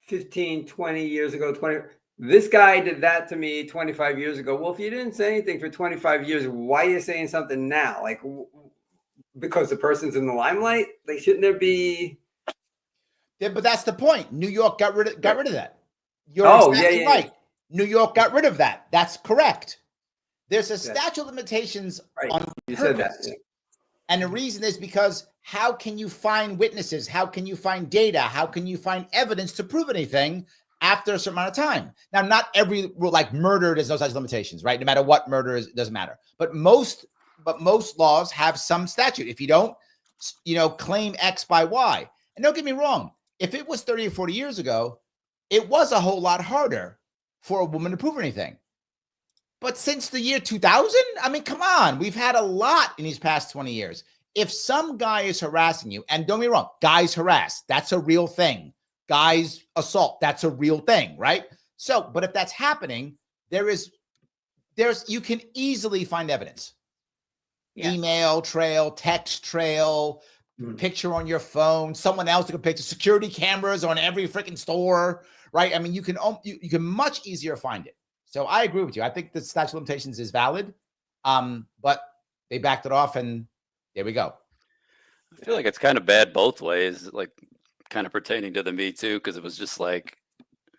15, 20 years ago, this guy did that to me 25 years ago. Well, if you didn't say anything for 25 years, why are you saying something now? Like because the person's in the limelight? Like shouldn't there be? Yeah, but that's the point. New York got rid of that. You're exactly right. New York got rid of that. That's correct. There's a statute of limitations on you purpose. said that. Yeah. And the reason is because how can you find witnesses? How can you find data? How can you find evidence to prove anything after a certain amount of time? Now, not every rule, like murder, there's no such limitations, right? No matter what murder is, it doesn't matter. But most laws have some statute. If you don't, claim X by Y. And don't get me wrong. If it was 30 or 40 years ago, it was a whole lot harder for a woman to prove anything. But since the year 2000, I mean, come on, we've had a lot in these past 20 years. If some guy is harassing you, and don't get me wrong, guys harass, that's a real thing. Guys assault, that's a real thing, right? So, but if that's happening, you can easily find evidence. Yeah. Email trail, text trail, picture on your phone, someone else took a picture, security cameras on every freaking store, right? I mean, you can much easier find it. So I agree with you. I think the statute of limitations is valid, but they backed it off, and there we go. I feel like it's kind of bad both ways, like kind of pertaining to the Me Too, because it was just like,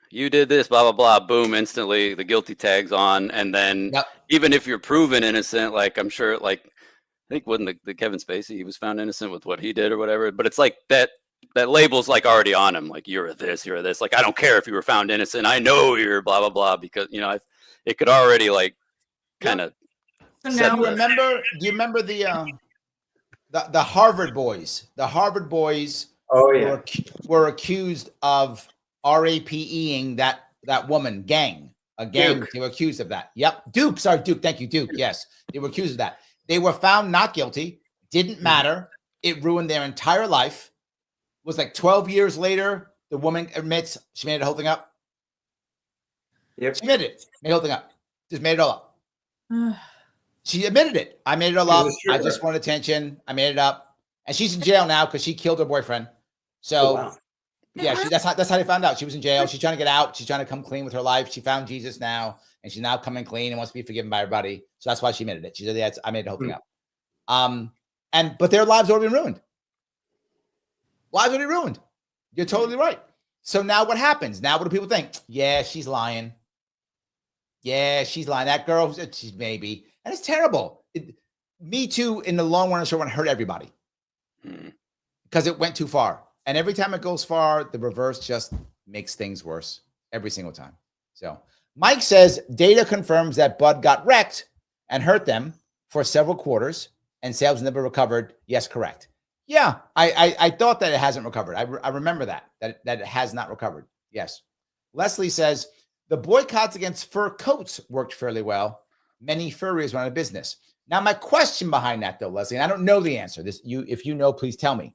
you did this, blah, blah, blah, boom, instantly the guilty tag's on. And then even if you're proven innocent, like I'm sure, like, I think wasn't the Kevin Spacey, he was found innocent with what he did or whatever, but it's like that label's like already on him, like you're this, like I don't care if you were found innocent, I know you're blah blah blah, because it could already like kind of. So now do you remember the Harvard boys? The Harvard boys were accused of RAPEing that woman gang. Duke. They were accused of that. Yep. Duke. Thank you, Duke. Yes. They were accused of that. They were found not guilty. Didn't matter. It ruined their entire life. It was like 12 years later, the woman admits she made the whole thing up. Yep. She admitted it. Made the whole thing up. Just made it all up. She admitted it. I made it all up. I just wanted attention. I made it up. And she's in jail now because she killed her boyfriend. So, yeah, that's how they found out. She was in jail. She's trying to get out. She's trying to come clean with her life. She found Jesus now, and she's now coming clean and wants to be forgiven by everybody. So that's why she admitted it. She said, "Yeah, I made the whole thing up." But their lives already been ruined. Lives already ruined. You're totally right. So now what happens? Now what do people think? Yeah, she's lying. Yeah, she's lying. That girl, she's maybe. And it's terrible. Me Too, in the long run, sure hurt everybody because it went too far. And every time it goes far, the reverse just makes things worse every single time. So Mike says data confirms that Bud got wrecked and hurt them for several quarters and sales never recovered. Yes, correct. Yeah, I thought that it hasn't recovered. I remember that it has not recovered. Yes. Leslie says the boycotts against fur coats worked fairly well. Many furriers went out of business. Now, my question behind that, though, Leslie, and I don't know the answer. If you know, please tell me.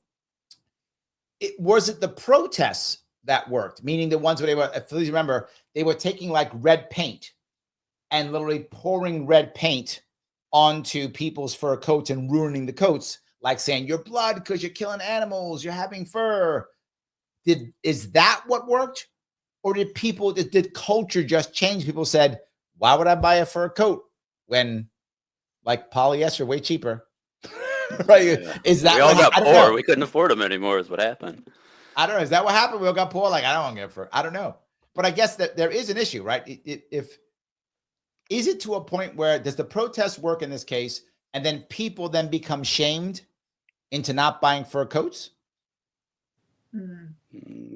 Was it the protests that worked? Meaning the ones where they were, please remember, they were taking like red paint and literally pouring red paint onto people's fur coats and ruining the coats, like saying your blood because you're killing animals, you're having fur. Is that what worked? Or did culture just change? People said, why would I buy a fur coat when like polyester way cheaper? Right? Yeah. Is that we all got poor? We couldn't afford them anymore is what happened. I don't know. Is that what happened? We all got poor? Like, I don't want to get fur. I don't know. But I guess that there is an issue, right? Is it to a point where does the protest work in this case and then people then become shamed into not buying fur coats?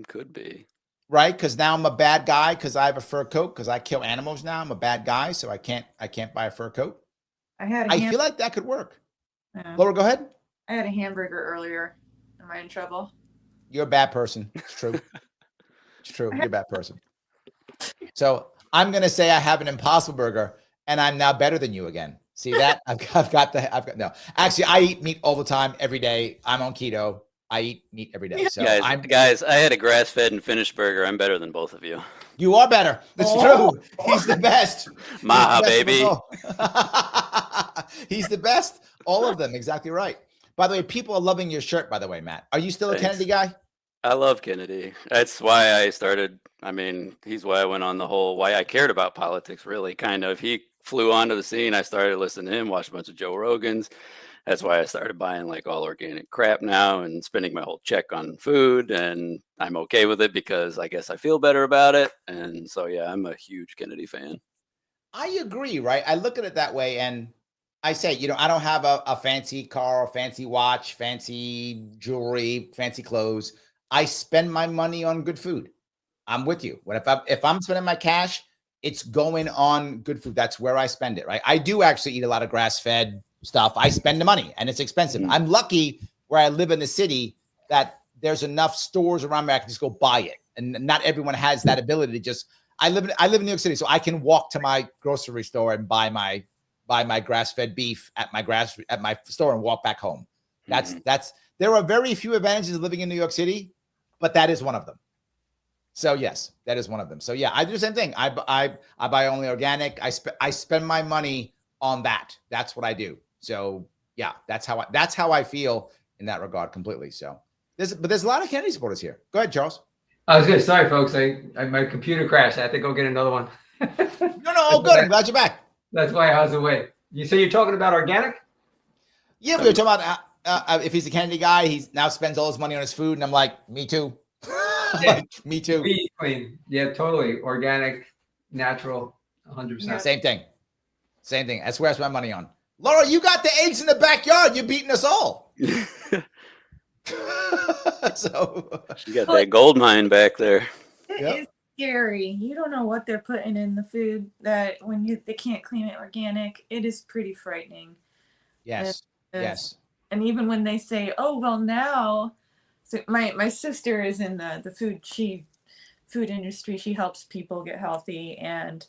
Could be. Right? Because now I'm a bad guy because I have a fur coat because I kill animals now. I'm a bad guy, so I can't buy a fur coat. I feel like that could work. Laura, go ahead. I had a hamburger earlier. Am I in trouble? You're a bad person. It's true. It's true. You're a bad person. So I'm going to say I have an Impossible Burger and I'm now better than you again. See that? No. Actually, I eat meat all the time, every day. I'm on keto. I eat meat every day. So guys, I had a grass-fed and finished burger. I'm better than both of you. You are better. That's true. He's the best. Maha, baby. He's the best. All of them. Exactly right. By the way, people are loving your shirt, by the way, Matt. Are you still a Kennedy guy? I love Kennedy. That's why I started. I mean, he's why I went on why I cared about politics, really, kind of. He flew onto the scene. I started listening to him, watched a bunch of Joe Rogans. That's why I started buying like all organic crap now and spending my whole check on food. And I'm okay with it because I guess I feel better about it. And so, yeah, I'm a huge Kennedy fan. I agree, right? I look at it that way. And I say, I don't have a fancy car, a fancy watch, fancy jewelry, fancy clothes. I spend my money on good food. I'm with you. If I'm spending my cash, it's going on good food. That's where I spend it, right? I do actually eat a lot of grass-fed stuff. I spend the money and it's expensive. I'm lucky where I live in the city that there's enough stores around me I can just go buy it. And not everyone has that ability to just, I live in New York City, so I can walk to my grocery store and buy my grass-fed beef at my store and walk back home. There are very few advantages of living in New York City, but that is one of them. So yes, that is one of them. So yeah, I do the same thing. I buy only organic. I spend my money on that. That's what I do. So yeah, that's how I feel in that regard completely. So there's a lot of Kennedy supporters here. Go ahead, Charles. I was good. Sorry, folks. My computer crashed. I have to go get another one. No, all good. I'm glad you're back. That's why I was away. You say you're talking about organic? Yeah, we were talking about if he's a Kennedy guy, he now spends all his money on his food, and I'm like, me too. Yeah. Like, me too. Be clean. Yeah, totally. Organic, natural, 100%. Same thing. That's where I spend my money on. Laura, you got the eggs in the backyard. You're beating us all. So you got that gold mine back there. It is scary. You don't know what they're putting in the food that they can't clean it organic. It is pretty frightening. Yes. Yes. And even when they say, oh, well, now, so my sister is in the food industry. She helps people get healthy. And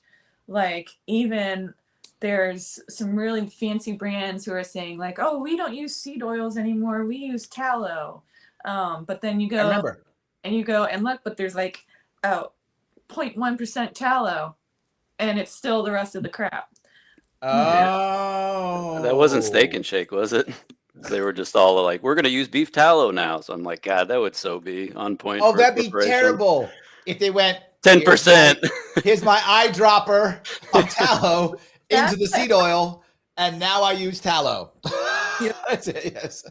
like, even there's some really fancy brands who are saying like, oh, we don't use seed oils anymore. We use tallow. But then you go and look, but there's like 0.1% tallow, and it's still the rest of the crap. Oh, that wasn't Steak and Shake, was it? They were just all like, we're going to use beef tallow now. So I'm like, God, that would so be on point. Oh, that'd be terrible if they went 10%. Here's my eyedropper of tallow into the seed oil, and now I use tallow. That's it, yes.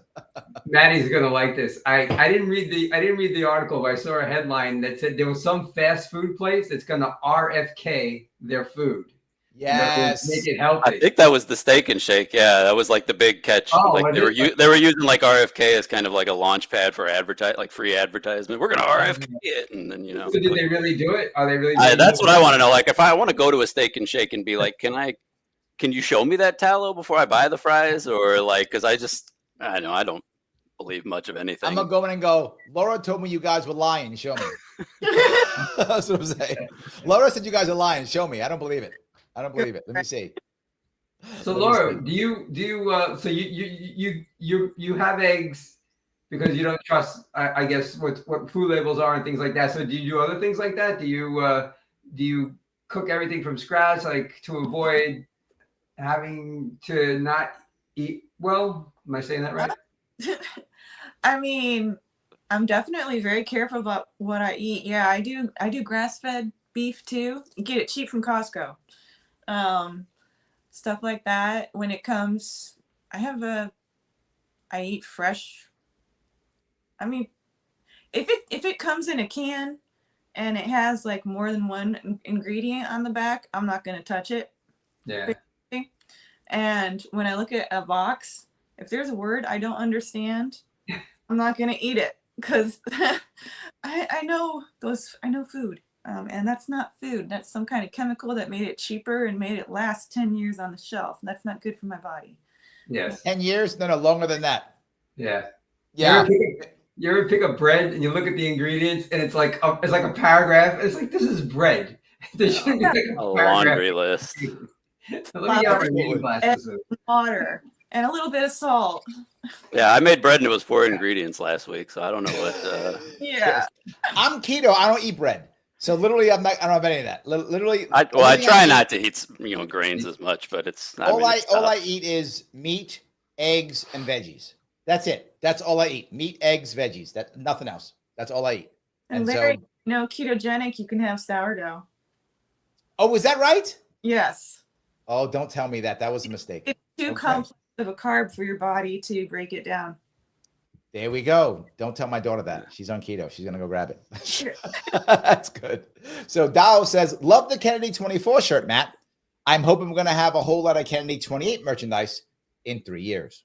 Maddie's gonna like this. I didn't read the article, but I saw a headline that said there was some fast food place that's gonna RFK their food. Yes, make it healthy. I think that was the Steak and Shake. Yeah, that was like the big catch. Oh, like they were using like RFK as kind of like a launch pad for free advertisement. We're gonna RFK it, and then So did they really do it? Are they really? That's what I want to know. Like, if I want to go to a Steak and Shake and be like, can you show me that tallow before I buy the fries? Or like, because I don't believe much of anything. I'm gonna go in and go, Laura told me you guys were lying. Show me. That's what I'm saying. Laura said you guys are lying. Show me. I don't believe it. Let me see. So Laura, do you so you have eggs because you don't trust, I guess, what food labels are and things like that. So do you do other things like that? Do you cook everything from scratch, like to avoid having to not eat well? Am I saying that right? I mean, I'm definitely very careful about what I eat. Yeah, I do grass-fed beef too. You get it cheap from Costco. Stuff like that. When it comes, I eat fresh. I mean, if it comes in a can and it has like more than one ingredient on the back, I'm not going to touch it. Yeah. And when I look at a box, if there's a word I don't understand, I'm not going to eat it because I know food. And that's not food. That's some kind of chemical that made it cheaper and made it last 10 years on the shelf. That's not good for my body. Yes. 10 years? No, longer than that. Yeah. Yeah. You ever pick up bread and you look at the ingredients and it's like a paragraph. It's like, this is bread. There shouldn't be like a laundry list. Let me get my reading glasses. Water and a little bit of salt. Yeah, I made bread and it was 4 ingredients last week, so I don't know what. Yeah. I'm keto. I don't eat bread. So literally, I don't have any of that. Literally, I try not to eat grains as much, but it's all I eat is meat, eggs, and veggies. That's it. That's all I eat: meat, eggs, veggies. That nothing else. That's all I eat. And Larry, ketogenic, you can have sourdough. Oh, was that right? Yes. Oh, don't tell me that. That was a mistake. It's too complex of a carb for your body to break it down. There we go. Don't tell my daughter that. She's on keto. She's going to go grab it. That's good. So Dow says, love the Kennedy 24 shirt, Matt. I'm hoping we're going to have a whole lot of Kennedy 28 merchandise in 3 years.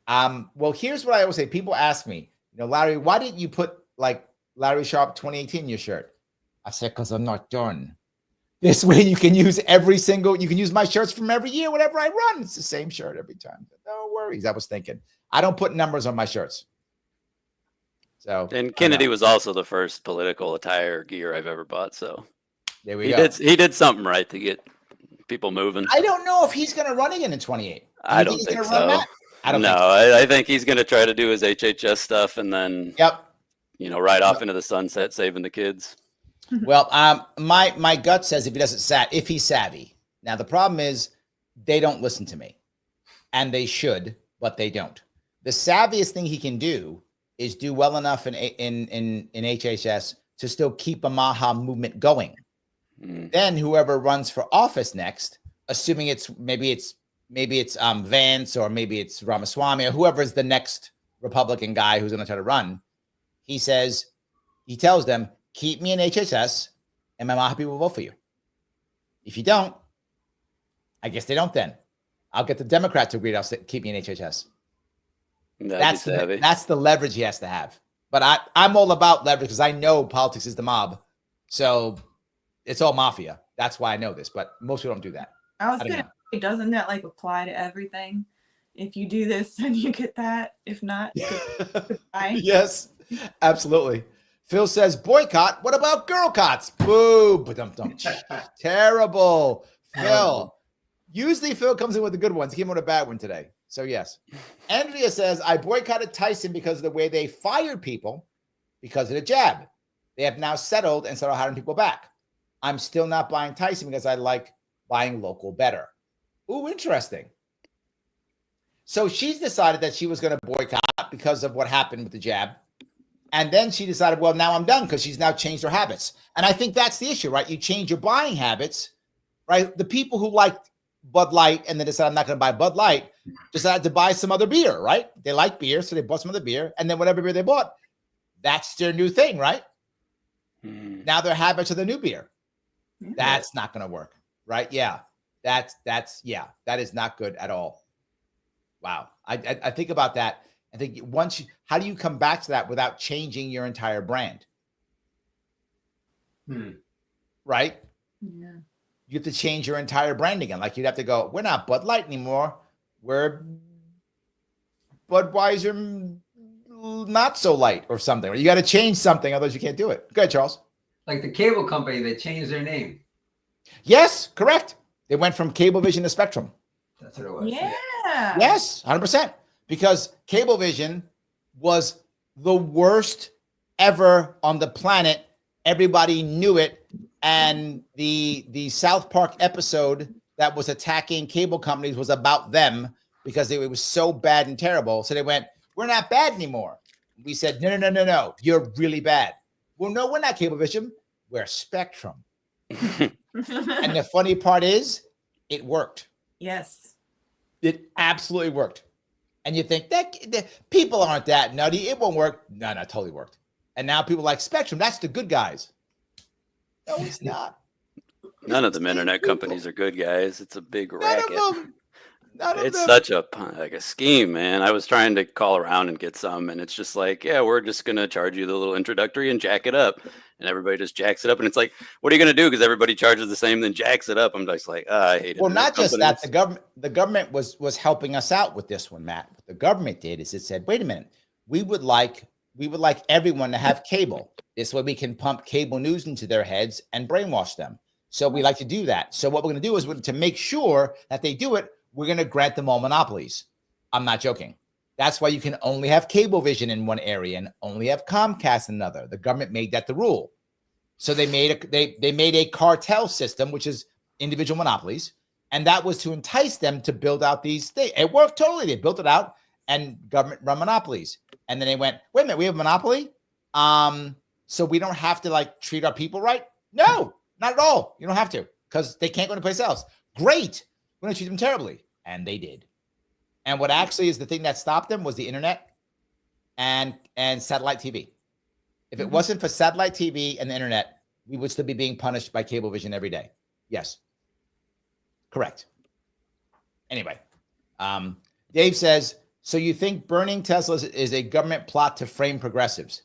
Well, here's what I always say. People ask me, Larry, why didn't you put like Larry Sharpe 2018 in your shirt? I said, because I'm not done. This way you can use you can use my shirts from every year, whatever I run. It's the same shirt every time. No worries. I was thinking. I don't put numbers on my shirts. So, and Kennedy was also the first political attire gear I've ever bought. So there we go. He did something right to get people moving. I don't know if he's going to run again in 28. I don't think so. I don't no, think so. I think he's going to try to do his HHS stuff and then, ride off into the sunset, saving the kids. Well, my gut says if he's savvy. Now, the problem is they don't listen to me, and they should, but they don't. The savviest thing he can do is do well enough in HHS to still keep a Maha movement going. Then whoever runs for office next, assuming maybe it's Vance or maybe it's Ramaswamy or whoever is the next Republican guy who's going to try to run, he tells them, keep me in HHS and my Maha people will vote for you. If you don't, I guess they don't then. I'll get the Democrat to agree to keep me in HHS. That's the leverage he has to have. But I'm all about leverage because I know politics is the mob. So it's all mafia. That's why I know this. But most people don't do that. I was going to say, doesn't that like apply to everything? If you do this, then you get that. If not, yes, absolutely. Phil says, boycott. What about girl cots? Boo. Ba-dum-dum. Terrible. Phil. Usually Phil comes in with the good ones. He came with a bad one today. So yes. Andrea says, I boycotted Tyson because of the way they fired people because of the jab. They have now settled and started hiring people back. I'm still not buying Tyson because I like buying local better. Ooh, interesting. So she's decided that she was going to boycott because of what happened with the jab. And then she decided, well, now I'm done because she's now changed her habits. And I think that's the issue, right? You change your buying habits, right? The people who liked Bud Light and then decided I'm not going to buy Bud Light decided to buy some other beer, right? They like beer, so they bought some other beer. And then whatever beer they bought, that's their new thing, right? Now their habits are the new beer. That's not going to work, right? Yeah, that is not good at all. Wow. I think about that. I think how do you come back to that without changing your entire brand? Right? Yeah. You have to change your entire brand again. Like you'd have to go, we're not Bud Light anymore. We're Budweiser not so light or something. Or you got to change something, otherwise you can't do it. Go ahead, Charles. Like the cable company, they changed their name. Yes, correct. They went from Cablevision to Spectrum. That's what it was. Yeah. Yes, 100%. Because Cablevision was the worst ever on the planet. Everybody knew it. And the South Park episode that was attacking cable companies was about them because it was so bad and terrible. So they went, we're not bad anymore. We said, no. You're really bad. Well, no, we're not Cablevision. We're Spectrum. And the funny part is, it worked. Yes. It absolutely worked. And you think that people aren't that nutty. It won't work. No, it totally worked. And now people like Spectrum. That's the good guys. No, it's not. None of them internet companies are good guys. It's a big racket. None of them. It's such a scheme, man. I was trying to call around and get some, and it's just like, yeah, we're just going to charge you the little introductory and jack it up. And everybody just jacks it up. And it's like, what are you going to do? Because everybody charges the same, then jacks it up. I'm just like, I hate it. Well, not just that. The government was helping us out with this one, Matt. What the government did is it said, wait a minute, we would like everyone to have cable. This way we can pump cable news into their heads and brainwash them. So we like to do that. So what we're going to do is to make sure that they do it, we're going to grant them all monopolies. I'm not joking. That's why you can only have Cablevision in one area and only have Comcast in another. The government made that the rule. So they made a cartel system, which is individual monopolies. And that was to entice them to build out these things. It worked totally. They built it out and government run monopolies. And then they went, wait a minute, we have a monopoly? So we don't have to treat our people right? No, not at all. You don't have to because they can't go anyplace else. Great. We're going to treat them terribly. And they did. And what actually is the thing that stopped them was the internet and satellite TV. If it wasn't for satellite TV and the internet, we would still be being punished by Cablevision every day. Yes. Correct. Anyway, Dave says, so you think burning Teslas is a government plot to frame progressives?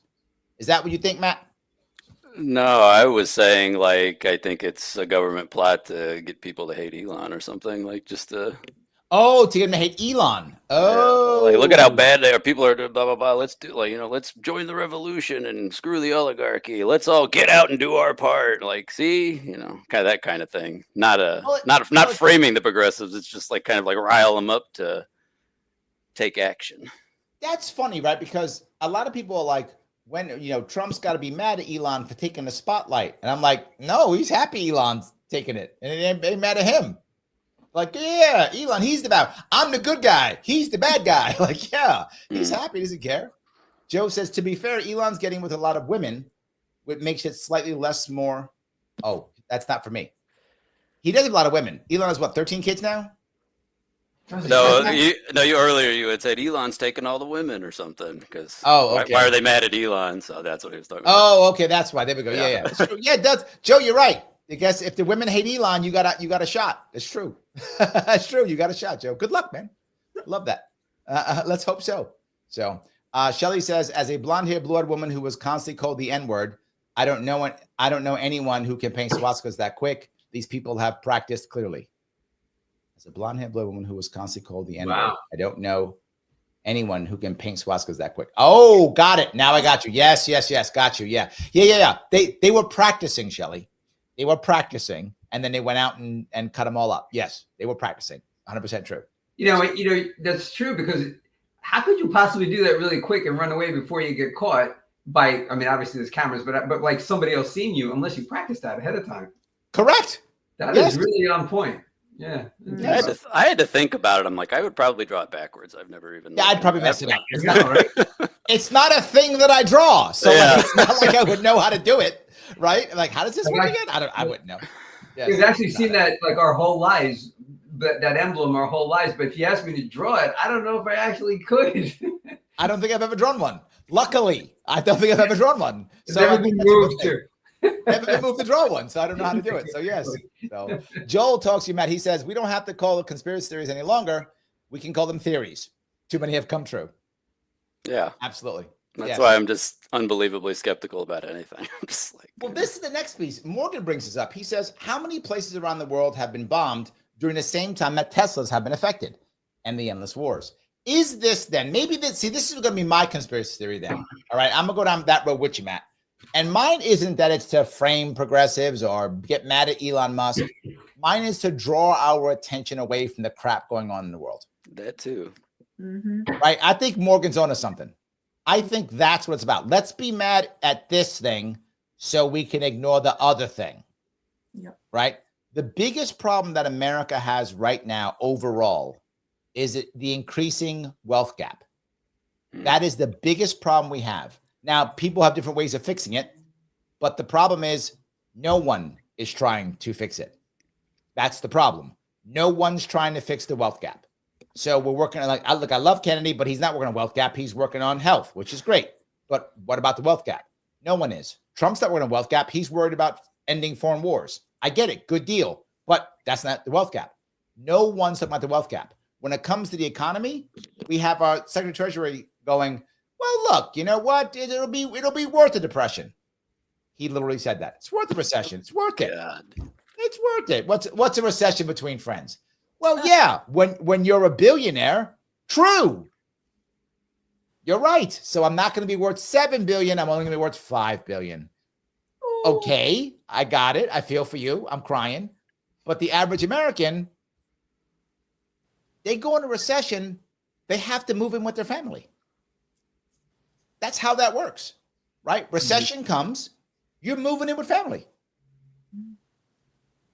Is that what you think, Matt? No, I was saying I think it's a government plot to get people to hate Elon or something, just to Oh, to get him to hate Elon. Oh, like, look at how bad they are. People are doing blah blah blah. Let's do let's join the revolution and screw the oligarchy. Let's all get out and do our part. Like, see, kind of that kind of thing. Not framing the progressives. It's just like kind of like rile them up to take action. That's funny, right? Because a lot of people are like, when Trump's got to be mad at Elon for taking the spotlight, and I'm like, no, he's happy Elon's taking it, and it ain't mad at him. Like, yeah, Elon, he's the bad. I'm the good guy. He's the bad guy. Like, yeah, he's happy. Doesn't care. Joe says, to be fair, Elon's getting with a lot of women, which makes it slightly less more. Oh, that's not for me. He does have a lot of women. Elon has what, 13 kids now? No, earlier you had said Elon's taking all the women or something because okay. Why are they mad at Elon? So that's what he was talking about. Oh, okay, that's why. There we go. Yeah. Yeah, it does. Joe, you're right. I guess if the women hate Elon, you got a shot. It's true. That's true. You got a shot, Joe. Good luck, man. Love that. Let's hope so. So Shelly says, as a blonde-haired, blue-eyed woman who was constantly called the N-word, I don't know anyone who can paint swastikas that quick. These people have practiced clearly. As a blonde-haired, blue woman who was constantly called the N-word, wow. I don't know anyone who can paint swastikas that quick. Oh, got it. Now I got you. Yes. Got you. Yeah. They were practicing, Shelly. They were practicing, and then they went out and cut them all up. Yes, they were practicing. 100% true. That's true, because how could you possibly do that really quick and run away before you get caught by, obviously there's cameras, but like somebody else seeing you, unless you practice that ahead of time. Correct. That is really on point. Yeah. I had to think about it. I'm like, I would probably draw it backwards. I've never even. Yeah, I'd probably mess it up. It's not a thing that I draw. So it's not like I would know how to do it. Right? Like, how does this work again? I wouldn't know. Yes, we've actually seen that like our whole lives, that emblem our whole lives. But if you ask me to draw it, I don't know if I actually could. I don't think I've ever drawn one. Luckily, I don't think I've ever drawn one. So never been moved to. Never been moved to draw one, so I don't know how to do it. So yes. So Joel talks to you, Matt. He says, we don't have to call it conspiracy theories any longer. We can call them theories. Too many have come true. Yeah. Absolutely. That's why I'm just unbelievably skeptical about anything. I'm just like, well, this is the next piece. Morgan brings this up. He says, how many places around the world have been bombed during the same time that Teslas have been affected? And the endless wars. Is this then, this is going to be my conspiracy theory then. All right, I'm going to go down that road with you, Matt. And mine isn't that it's to frame progressives or get mad at Elon Musk. Mine is to draw our attention away from the crap going on in the world. That too. Mm-hmm. Right? I think Morgan's onto something. I think that's what it's about. Let's be mad at this thing so we can ignore the other thing. Yep. Right? The biggest problem that America has right now overall is the increasing wealth gap. That is the biggest problem we have. Now, people have different ways of fixing it, but the problem is no one is trying to fix it. That's the problem. No one's trying to fix the wealth gap. So we're working on I love Kennedy, but he's not working on wealth gap. He's working on health, which is great. But what about the wealth gap? No one is. Trump's not working on wealth gap. He's worried about ending foreign wars. I get it. Good deal. But that's not the wealth gap. No one's talking about the wealth gap. When it comes to the economy, we have our Secretary of Treasury going, well, look, you know what? It'll be worth a depression. He literally said that. It's worth a recession. It's worth it. God. It's worth it. What's a recession between friends? Well, yeah, when you're a billionaire, true. You're right. So I'm not going to be worth $7 billion. I'm only going to be worth $5 billion. Okay, I got it. I feel for you. I'm crying. But the average American, they go into recession, they have to move in with their family. That's how that works, right? Recession comes, you're moving in with family.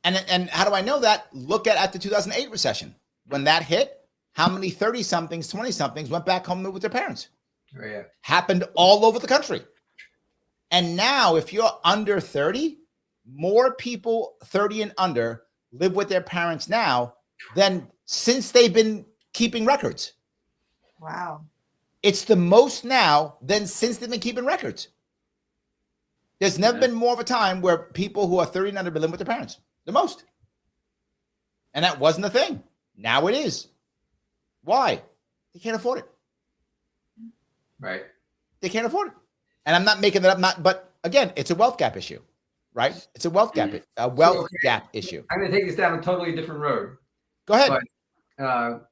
And how do I know that? Look at the 2008 recession. When that hit, how many 30-somethings, 20-somethings went back home with their parents? Oh, yeah. Happened all over the country. And now if you're under 30, more people 30 and under live with their parents now than since they've been keeping records. Wow. It's the most now than since they've been keeping records. There's never been more of a time where people who are 30 and under have been living with their parents. The most. And that wasn't a thing. Now it is. Why? They can't afford it. Right. They can't afford it. And I'm not making that up, but again, it's a wealth gap issue, right? It's a wealth gap, gap issue. I'm going to take this down a totally different road. Go ahead. But ever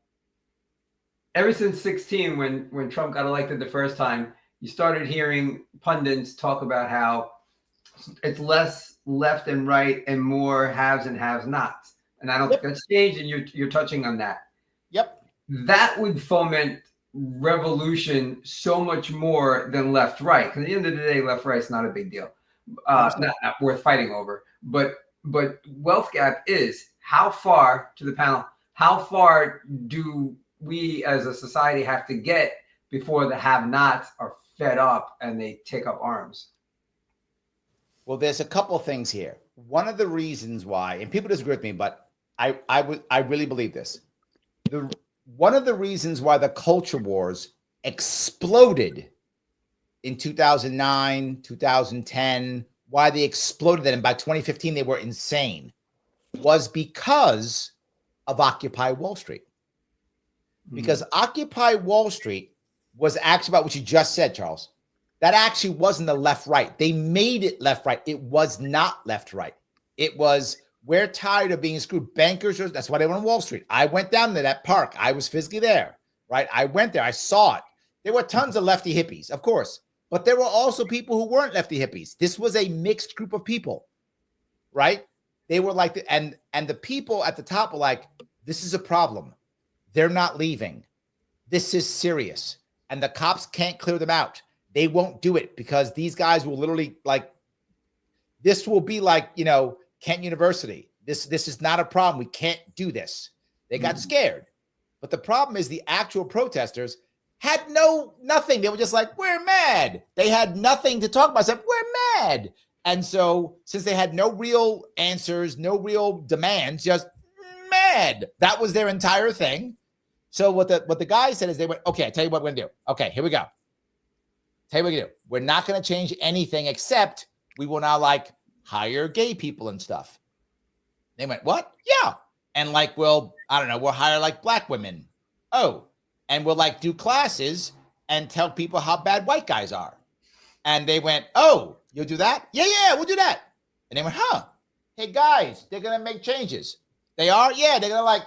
since 16, when Trump got elected the first time, you started hearing pundits talk about how it's less left and right and more haves and have-nots. And I don't think that's changed, and you're touching on that. Yep. That would foment revolution so much more than left-right. Because at the end of the day, left-right's not a big deal. Not worth fighting over. But wealth gap is, how far, to the panel, how far do we as a society have to get before the have-nots are fed up and they take up arms? Well, there's a couple things here. One of the reasons why, and people disagree with me, but I really believe this. One of the reasons why the culture wars exploded in 2009, 2010, why they exploded, and by 2015 they were insane, was because of Occupy Wall Street. Because Occupy Wall Street was actually about what you just said, Charles. That actually wasn't the left-right. They made it left-right. It was not left-right. It was, we're tired of being screwed. Bankers, that's why they went on Wall Street. I went down to that park. I was physically there, right? I went there. I saw it. There were tons of lefty hippies, of course. But there were also people who weren't lefty hippies. This was a mixed group of people, right? They were like, and the people at the top were like, this is a problem. They're not leaving. This is serious. And the cops can't clear them out. They won't do it because these guys will literally, like, this will be like, you know, Kent University. This is not a problem. We can't do this. They got scared. But the problem is the actual protesters had nothing. They were just like, we're mad. They had nothing to talk about. Said, we're mad. And so since they had no real answers, no real demands, just mad. That was their entire thing. So what the guy said is they went, okay, I tell you what we're going to do. Okay, here we go. Tell you what we do. We're not going to change anything except we will now, like, hire gay people and stuff. They went, what? Yeah. And like, well, I don't know, we'll hire like black women. Oh, and we'll like do classes and tell people how bad white guys are. And they went, oh, you'll do that? Yeah, we'll do that. And they went, huh? Hey guys, they're going to make changes. They are? Yeah, they're going to like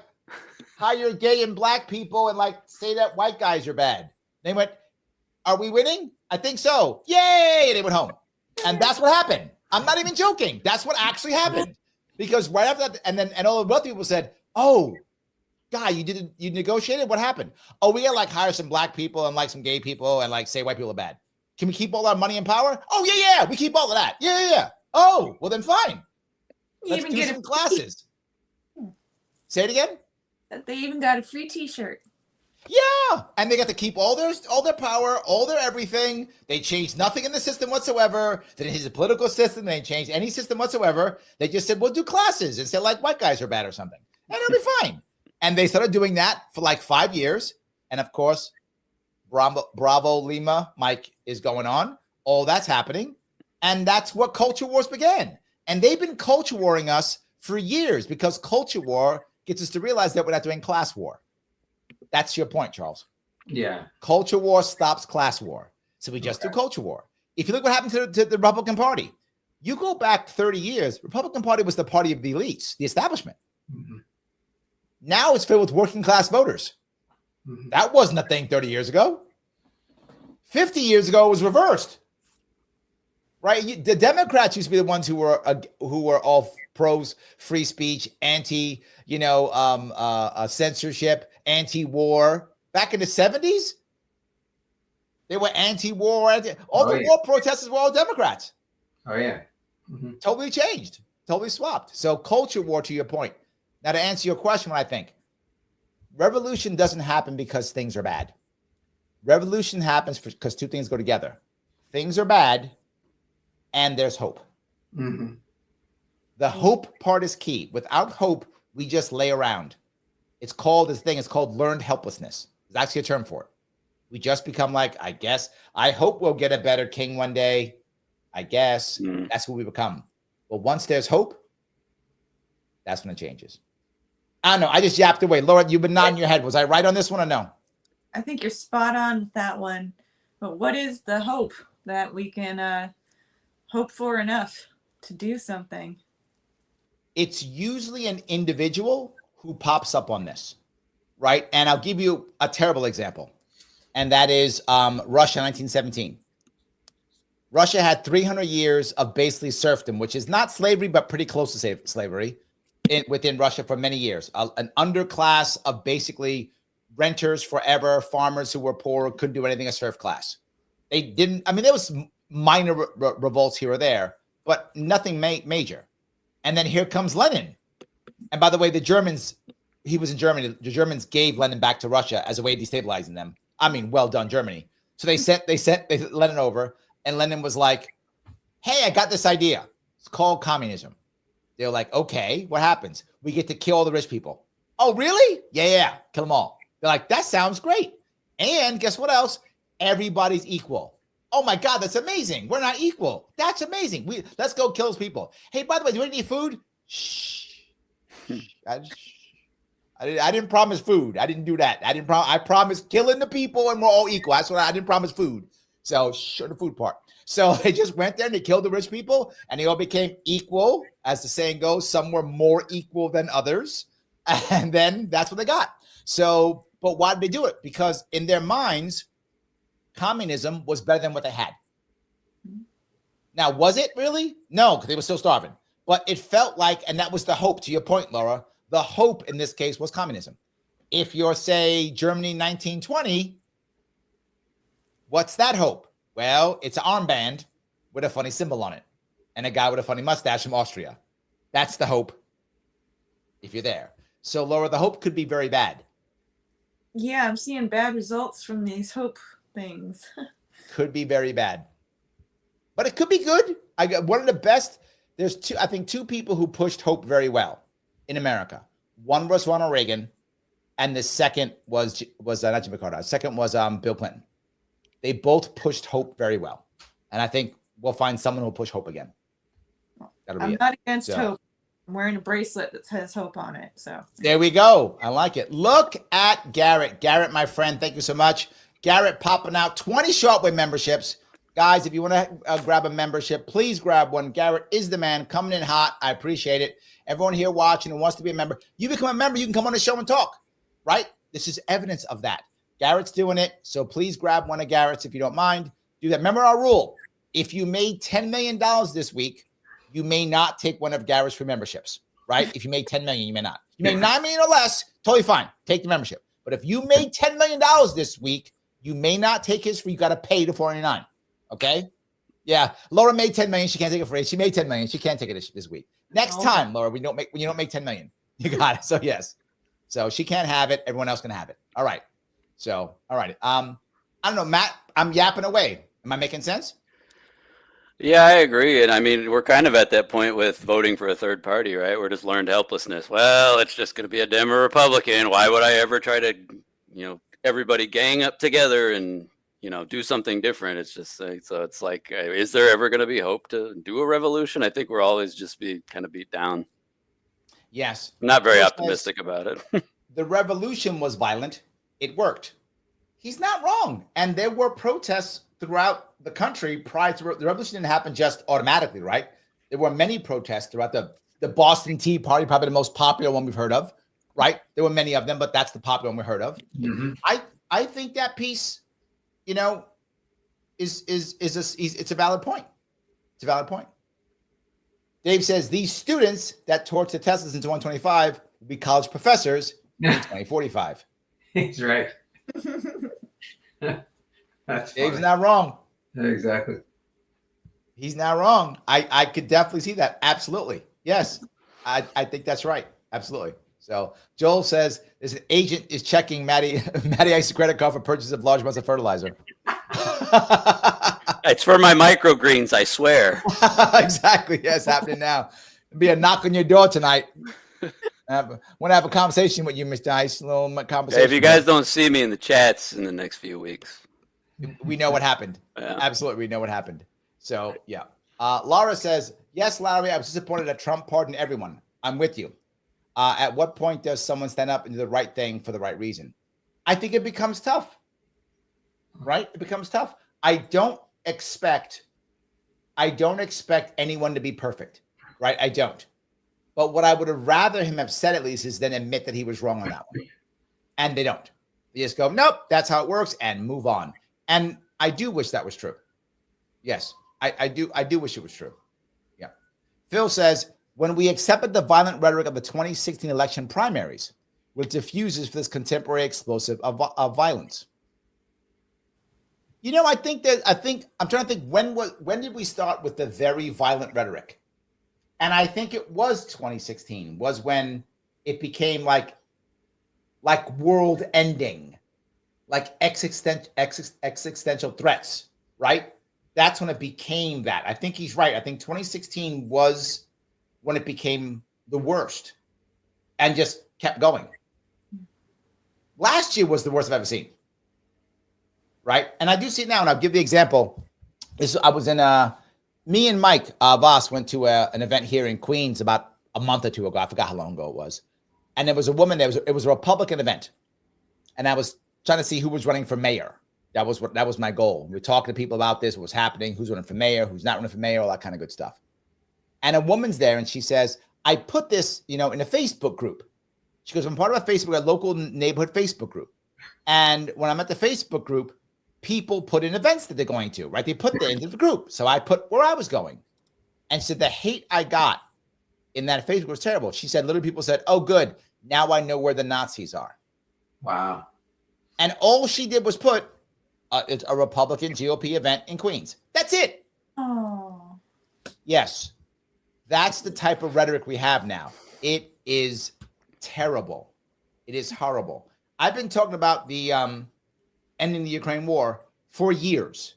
hire gay and black people and like say that white guys are bad. They went, are we winning? I think so. Yay! And they went home. And that's what happened. I'm not even joking. That's what actually happened. Because right after that, and all the wealthy people said, oh, guy, you negotiated? What happened? Oh, we gotta like hire some black people and like some gay people and like say white people are bad. Can we keep all our money and power? Oh, yeah, we keep all of that. Yeah. Oh, well then fine. Let's do some classes. Say it again? They even got a free t-shirt. Yeah, and they got to keep all their power, all their everything. They changed nothing in the system whatsoever. They didn't change the political system. They didn't change any system whatsoever. They just said, we'll do classes and say like white guys are bad or something. And it'll be fine. And they started doing that for like 5 years. And of course, Bravo Lima, Mike is going on. All that's happening. And that's what culture wars began. And they've been culture warring us for years because culture war gets us to realize that we're not doing class war. That's your point, Charles. Yeah. Culture war stops class war. So we just do culture war. If you look what happened to the Republican Party, you go back 30 years, Republican Party was the party of the elites, the establishment. Mm-hmm. Now it's filled with working class voters. Mm-hmm. That wasn't a thing 30 years ago. 50 years ago, it was reversed. Right? The Democrats used to be the ones who were all pros, free speech, anti, censorship, anti-war. Back in the 70s, they were anti-war. All the war protesters were all Democrats. Oh, yeah. Mm-hmm. Totally changed. Totally swapped. So culture war, to your point. Now, to answer your question, what I think, revolution doesn't happen because things are bad. Revolution happens because two things go together. Things are bad, and there's hope. Mm-hmm. The hope part is key. Without hope, we just lay around. It's called learned helplessness. There's actually a term for it. We just become like, I guess, I hope we'll get a better king one day. I guess that's who we become. But once there's hope, that's when it changes. I don't know. I just yapped away. Laura, you've been nodding your head. Was I right on this one or no? I think you're spot on with that one. But what is the hope that we can hope for enough to do something? It's usually an individual who pops up on this. right? And I'll give you a terrible example, and that is Russia, 1917. Russia had 300 years of basically serfdom, which is not slavery, but pretty close to slavery within Russia for many years. An underclass of basically renters forever, farmers who were poor, couldn't do anything, a serf class. They didn't, I mean, there was minor revolts here or there, but nothing major. And then here comes Lenin. And by the way, the Germans, he was in Germany. The Germans gave Lenin back to Russia as a way of destabilizing them. I mean, well done, Germany. So they sent Lenin over, and Lenin was like, hey, I got this idea. It's called communism. They're like, okay, what happens? We get to kill all the rich people. Oh, really? Yeah, kill them all. They're like, that sounds great. And guess what else? Everybody's equal. Oh my God, that's amazing. We're not equal. That's amazing. Let's go kill those people. Hey, by the way, do you need food? Shh. I didn't promise food. I didn't do that. I promised killing the people and we're all equal. That's what I didn't promise food. So sure, the food part. So they just went there and they killed the rich people and they all became equal. As the saying goes, some were more equal than others. And then that's what they got. So, but why did they do it? Because in their minds, communism was better than what they had. Now, was it really? No, because they were still starving. But it felt like, and that was the hope, to your point, Laura, the hope in this case was communism. If you're, say, Germany 1920, what's that hope? Well, it's an armband with a funny symbol on it and a guy with a funny mustache from Austria. That's the hope if you're there. So, Laura, the hope could be very bad. Yeah, I'm seeing bad results from these hope things. Could be very bad. But it could be good. I got one of the best. There's two people who pushed hope very well in America. One was Ronald Reagan, and the second was not Jimmy Carter. The second was Bill Clinton. They both pushed hope very well, and I think we'll find someone who'll push hope again. That'll be I'm it. not against hope. I'm wearing a bracelet that says hope on it. So there we go. I like it. Look at Garrett. Garrett, my friend, thank you so much. Garrett popping out 20 Sharpe Way memberships. Guys, if you want to grab a membership, please grab one. Garrett is the man, coming in hot. I appreciate it. Everyone here watching who wants to be a member, you become a member, you can come on the show and talk, right? This is evidence of that. Garrett's doing it, so please grab one of Garrett's if you don't mind. Do that. Remember our rule. If you made $10 million this week, you may not take one of Garrett's free memberships, right? If you made $10 million, you may not. You made $9 million or less, totally fine. Take the membership. But if you made $10 million this week, you may not take his free. You got to pay the $4.99. Okay. Yeah. Laura made 10 million. She can't take it free. She made 10 million. She can't take it this week. Next time, Laura, when you don't make 10 million, you got it. So yes. So she can't have it. Everyone else can have it. All right. So, all right. I don't know, Matt, I'm yapping away. Am I making sense? Yeah, I agree. And I mean, we're kind of at that point with voting for a third party, right? We're just learned helplessness. Well, it's just going to be a Dem or Republican. Why would I ever try to, everybody gang up together and, do something different? It's just like, so it's like, is there ever going to be hope to do a revolution? I think we're always just kind of beat down. Yes. I'm not very optimistic about it. The revolution was violent. It worked. He's not wrong. And there were protests throughout the country prior to the revolution. Didn't happen just automatically, right? There were many protests throughout the Boston Tea Party, probably the most popular one we've heard of, right? There were many of them, but that's the popular one we heard of. Mm-hmm. I think that piece, it's a valid point. It's a valid point. Dave says these students that torch the Teslas in 2025 will be college professors in 2045. He's right. That's Dave's funny. Not wrong. Yeah, exactly. He's not wrong. I could definitely see that. Absolutely. Yes. I think that's right. Absolutely. So Joel says this an agent is checking Maddie Ice's credit card for purchase of large amounts of fertilizer. It's for my microgreens, I swear. Exactly. Yes, happening now. There'll be a knock on your door tonight. I want to have a conversation with you, Mr. Ice. A little conversation. Hey, if you guys don't see me in the chats in the next few weeks, we know what happened. Yeah. Absolutely, we know what happened. So yeah. Laura says, yes, Larry, I was disappointed that Trump pardoned everyone. I'm with you. At what point does someone stand up and do the right thing for the right reason? I think it becomes tough, right? It becomes tough. I don't expect anyone to be perfect, right? I don't. But what I would have rather him have said at least is then admit that he was wrong on that one. And they don't. They just go, nope, that's how it works, and move on. And I do wish that was true. Yes, I do wish it was true. Yeah. Phil says, when we accepted the violent rhetoric of the 2016 election primaries, which diffuses for this contemporary explosive of violence. You know, I'm trying to think when did we start with the very violent rhetoric? And I think it was 2016 was when it became like world ending, like existential threats, right? That's when it became that. I think he's right. I think 2016 was when it became the worst and just kept going. Last year was the worst I've ever seen. Right. And I do see it now. And I'll give the example. I was in me and Mike Voss went to an event here in Queens about a month or two ago. I forgot how long ago it was. And there was a woman there. It was a Republican event. And I was trying to see who was running for mayor. That was my goal. We were talking to people about this, what was happening, who's running for mayor, who's not running for mayor, all that kind of good stuff. And a woman's there and she says, I put this, in a Facebook group. She goes, I'm part of a local neighborhood Facebook group. And when I'm at the Facebook group, people put in events that they're going to, right? They put that into the group. So I put where I was going. And said the hate I got in that Facebook was terrible. She said, literally people said, oh, good. Now I know where the Nazis are. Wow. And all she did was put it's a Republican GOP event in Queens. That's it. Oh. Yes. That's the type of rhetoric we have now. It is terrible. It is horrible. I've been talking about the ending the Ukraine war for years.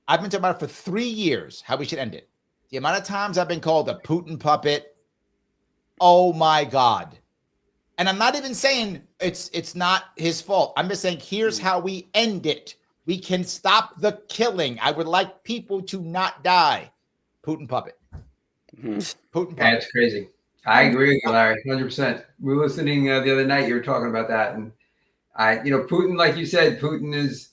I've been talking about it for 3 years, how we should end it. The amount of times I've been called a Putin puppet. Oh my God. And I'm not even saying it's not his fault. I'm just saying, here's how we end it. We can stop the killing. I would like people to not die. Putin puppet. Putin puppet. That's crazy. I agree with you, Larry, 100%. We were listening the other night. You were talking about that, and Putin, like you said, Putin is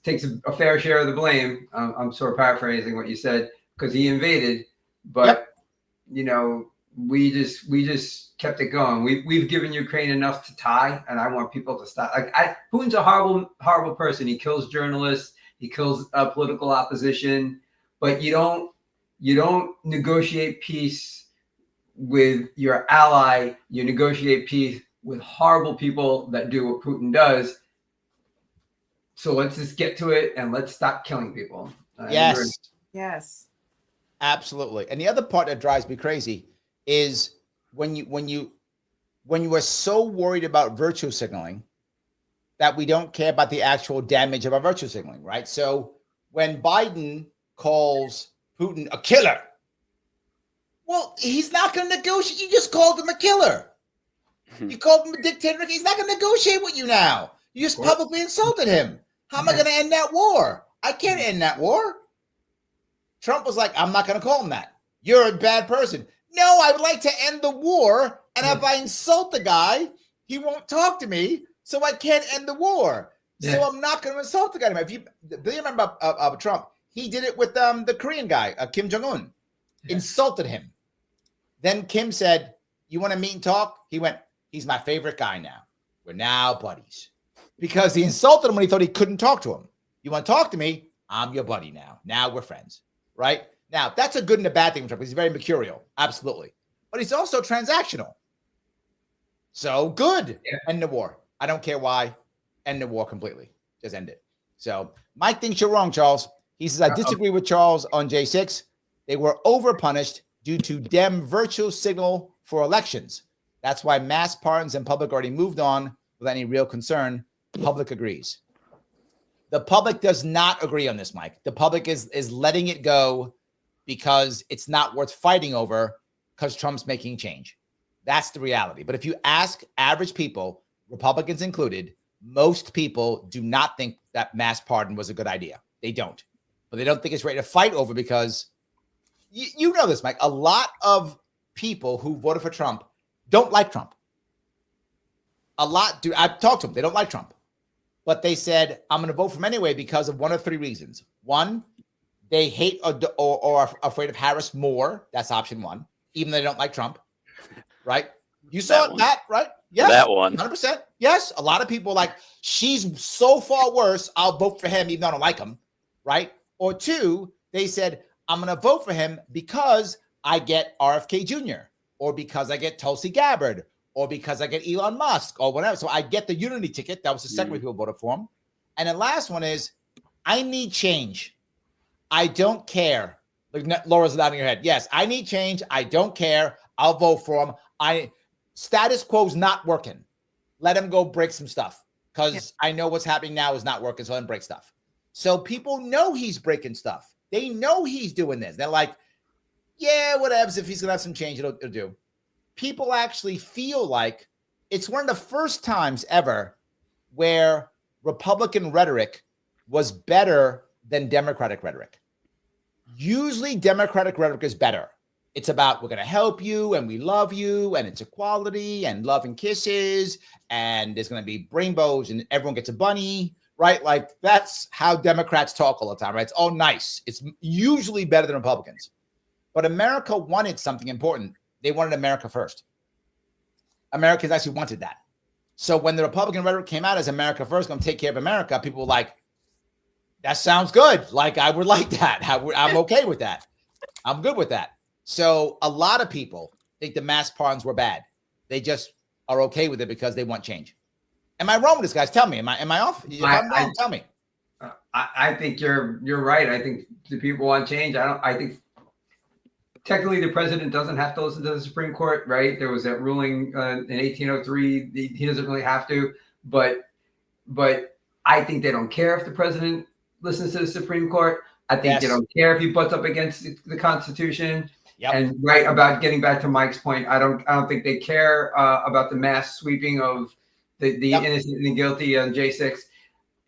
takes a fair share of the blame. I'm sort of paraphrasing what you said because he invaded, but we just kept it going. We've given Ukraine enough to tie, and I want people to stop. Putin's a horrible person. He kills journalists. He kills political opposition. But you don't negotiate peace with your ally. You negotiate peace with horrible people that do what Putin does. So let's just get to it and let's stop killing people. Yes. Yes. Absolutely. And the other part that drives me crazy is when you are so worried about virtue signaling that we don't care about the actual damage of our virtue signaling, right? So when Biden calls Putin a killer, well, he's not going to negotiate. You just called him a killer. You called him a dictator. He's not going to negotiate with you now. You just publicly insulted him. How am I going to end that war? I can't end that war. Trump was like, I'm not going to call him that. You're a bad person. No, I would like to end the war. And if I insult the guy, he won't talk to me. So I can't end the war. Yeah. So I'm not going to insult the guy anymore. Do you remember Trump? He did it with the Korean guy, Kim Jong-un. Yeah. Insulted him. Then Kim said, you want to meet and talk? He went, he's my favorite guy now. We're now buddies. Because he insulted him when he thought he couldn't talk to him. You want to talk to me? I'm your buddy now. Now we're friends. Right? Now, that's a good and a bad thing with Trump. He's very mercurial. Absolutely. But he's also transactional. So good. Yeah. End the war. I don't care why. End the war completely. Just end it. So Mike thinks you're wrong, Charles. He says, I disagree with Charles on J6. They were overpunished due to Dem virtue signal for elections. That's why mass pardons and public already moved on without any real concern. The public agrees. The public does not agree on this, Mike. The public is letting it go because it's not worth fighting over because Trump's making change. That's the reality. But if you ask average people, Republicans included, most people do not think that mass pardon was a good idea. They don't. But they don't think it's ready to fight over because you know this, Mike. A lot of people who voted for Trump don't like Trump. A lot do. I've talked to them. They don't like Trump. But they said, I'm going to vote for him anyway because of one of three reasons. One, they hate or are afraid of Harris more. That's option one, even though they don't like Trump. Right? You saw that, right? Yes, that one. 100%. Yes, a lot of people like, she's so far worse, I'll vote for him even though I don't like him, right? Or two, they said, I'm going to vote for him because I get RFK Jr. or because I get Tulsi Gabbard or because I get Elon Musk or whatever. So I get the unity ticket. That was the second way people voted for him. And the last one is, I need change. I don't care. Like Laura's nodding her head. Yes, I need change. I don't care. I'll vote for him. Status quo's not working. Let him go break some stuff because I know what's happening now is not working. So let him break stuff. So people know he's breaking stuff. They know he's doing this. They're like, yeah, whatever. If he's going to have some change, it'll do. People actually feel like it's one of the first times ever where Republican rhetoric was better than Democratic rhetoric. Usually Democratic rhetoric is better. It's about, we're going to help you and we love you and it's equality and love and kisses and there's going to be rainbows and everyone gets a bunny, right? Like that's how Democrats talk all the time, right? It's all nice. It's usually better than Republicans. But America wanted something important. They wanted America first. Americans actually wanted that. So when the Republican rhetoric came out as America first, going to take care of America, people were like, that sounds good. Like, I would like that. I'm okay with that. I'm good with that. So a lot of people think the mask pardons were bad. They just are okay with it because they want change. Am I wrong with this, guys? Tell me. Am I off? If I'm wrong, tell me. I think you're right. I think the people want change. I think technically the president doesn't have to listen to the Supreme Court, right? There was that ruling in 1803. He doesn't really have to, but I think they don't care if the president listens to the Supreme Court. I think they don't care if he butts up against the Constitution. Yep. And right about getting back to Mike's point, I don't think they care about the mass sweeping of the innocent and the guilty on J6.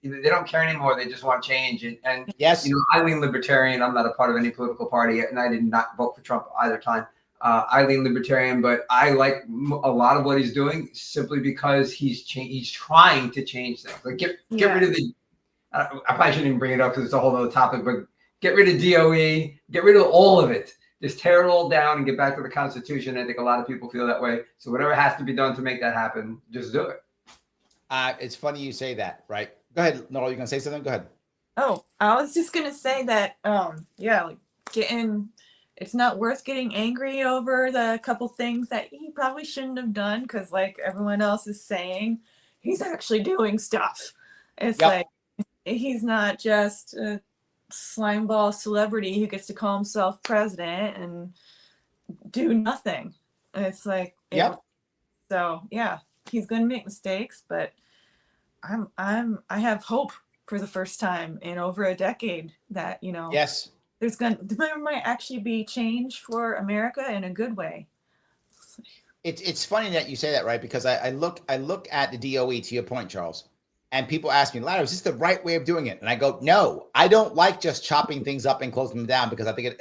They don't care anymore. They just want change. And yes, I lean libertarian. I'm not a part of any political party, and I did not vote for Trump either time. I lean libertarian, but I like a lot of what he's doing simply because he's trying to change things. Like get rid of the. I probably shouldn't even bring it up because it's a whole other topic. But get rid of DOE. Get rid of all of it. Just tear it all down and get back to the Constitution. I think a lot of people feel that way. So whatever has to be done to make that happen, just do it. It's funny you say that, right? Go ahead, Noel. You gonna say something? Go ahead. Oh, I was just gonna say that. Like it's not worth getting angry over the couple things that he probably shouldn't have done because, like everyone else is saying, he's actually doing stuff. It's like he's not just a slimeball celebrity who gets to call himself president and do nothing. It's like, so yeah, he's gonna make mistakes, but I have hope for the first time in over a decade that there might actually be change for America in a good way. It's funny that you say that, right? Because I look at the DOE, to your point, Charles, and people ask me, Ladder, is this the right way of doing it? And I go, no, I don't like just chopping things up and closing them down because I think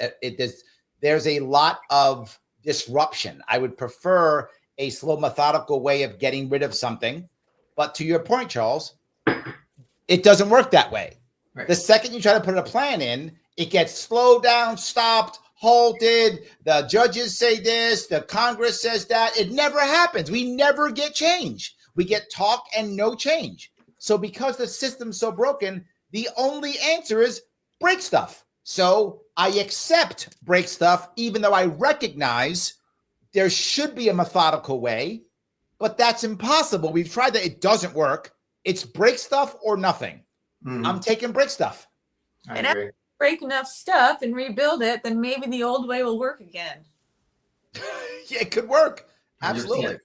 there's a lot of disruption. I would prefer a slow, methodical way of getting rid of something. But to your point, Charles, it doesn't work that way. Right. The second you try to put a plan in, it gets slowed down, stopped, halted. The judges say this, the Congress says that. It never happens. We never get change. We get talk and no change. So because the system's so broken, the only answer is break stuff. So I accept break stuff, even though I recognize there should be a methodical way, but that's impossible. We've tried that. It doesn't work. It's break stuff or nothing. Mm-hmm. I'm taking break stuff. I agree. Break enough stuff and rebuild it, then maybe the old way will work again. Yeah, it could work. Absolutely.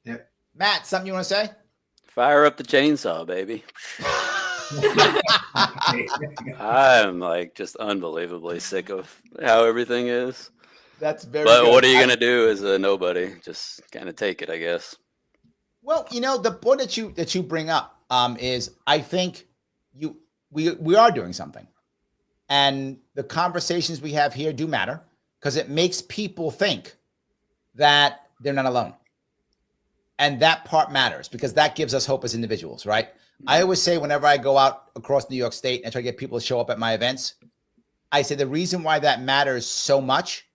Yeah. Matt, something you want to say? Fire up the chainsaw, baby. I'm like just unbelievably sick of how everything is. That's very But good. What are you going to do as a nobody? Just kind of take it, I guess. Well, the point that you bring up is I think we are doing something. And the conversations we have here do matter because it makes people think that they're not alone. And that part matters because that gives us hope as individuals, right? Mm-hmm. I always say whenever I go out across New York State and I try to get people to show up at my events, I say the reason why that matters so much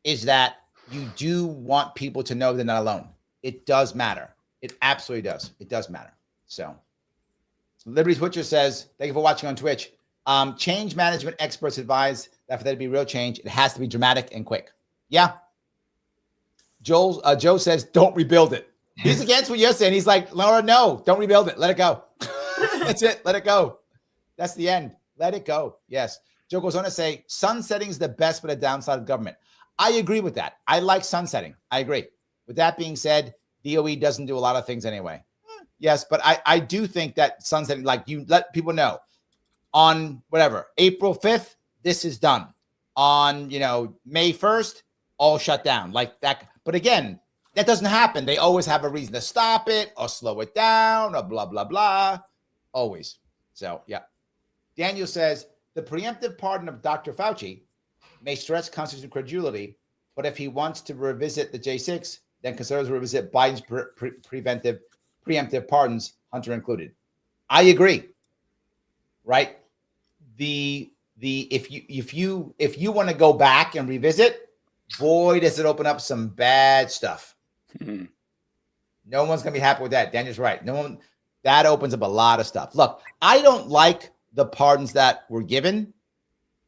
is that you do want people to know they're not alone. It does matter. It absolutely does. It does matter. So Liberty Twitcher says, thank you for watching on Twitch. Change management experts advise that for there to be real change, it has to be dramatic and quick. Yeah. Joe says, don't rebuild it. He's against what you're saying. He's like, Laura, no, don't rebuild it. Let it go. That's it. Let it go. That's the end. Let it go. Yes. Joe goes on to say, sunsetting is the best for the downside of government. I agree with that. I like sunsetting. I agree. With that being said, DOE doesn't do a lot of things anyway. Yes, but I do think that sunsetting, like you let people know on whatever, April 5th, this is done. On, May 1st, all shut down like that. But again, that doesn't happen. They always have a reason to stop it or slow it down or blah, blah, blah. Always. So, yeah. Daniel says, the preemptive pardon of Dr. Fauci may stretch constitutional credulity, but if he wants to revisit the J6, then conservatives will revisit Biden's preemptive pardons, Hunter included. I agree. Right? If you want to go back and revisit, boy, does it open up some bad stuff. No one's gonna be happy with that. Daniel's right. That opens up a lot of stuff. Look, I don't like the pardons that were given,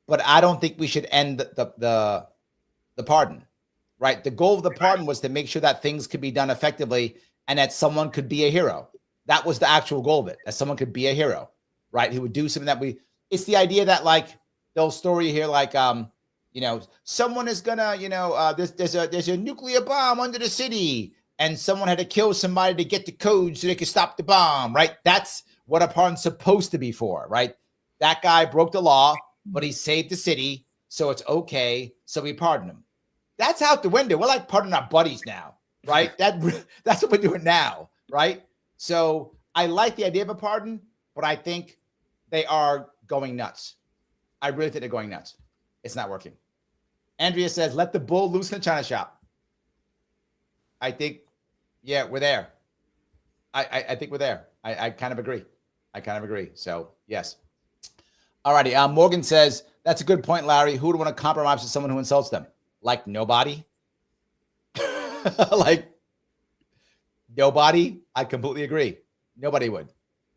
but I don't think we should end the pardon. Right? The goal of the pardon was to make sure that things could be done effectively and that someone could be a hero. That was the actual goal of it, that someone could be a hero, right? Who would do something that it's the idea that like they'll story here, like, someone is gonna, there's a nuclear bomb under the city and someone had to kill somebody to get the code so they could stop the bomb, right? That's what a pardon's supposed to be for, right? That guy broke the law, but he saved the city, so it's okay, so we pardon him. That's out the window. We're like pardoning our buddies now, right? That's what we're doing now, right? So I like the idea of a pardon, but I think they are going nuts. I really think they're going nuts. It's not working. Andrea says, let the bull loose in the China shop. I think, yeah, we're there. I think we're there. I kind of agree. So, yes. All righty. Morgan says, that's a good point, Larry. Who would want to compromise with someone who insults them? Like nobody? Like nobody? I completely agree. Nobody would.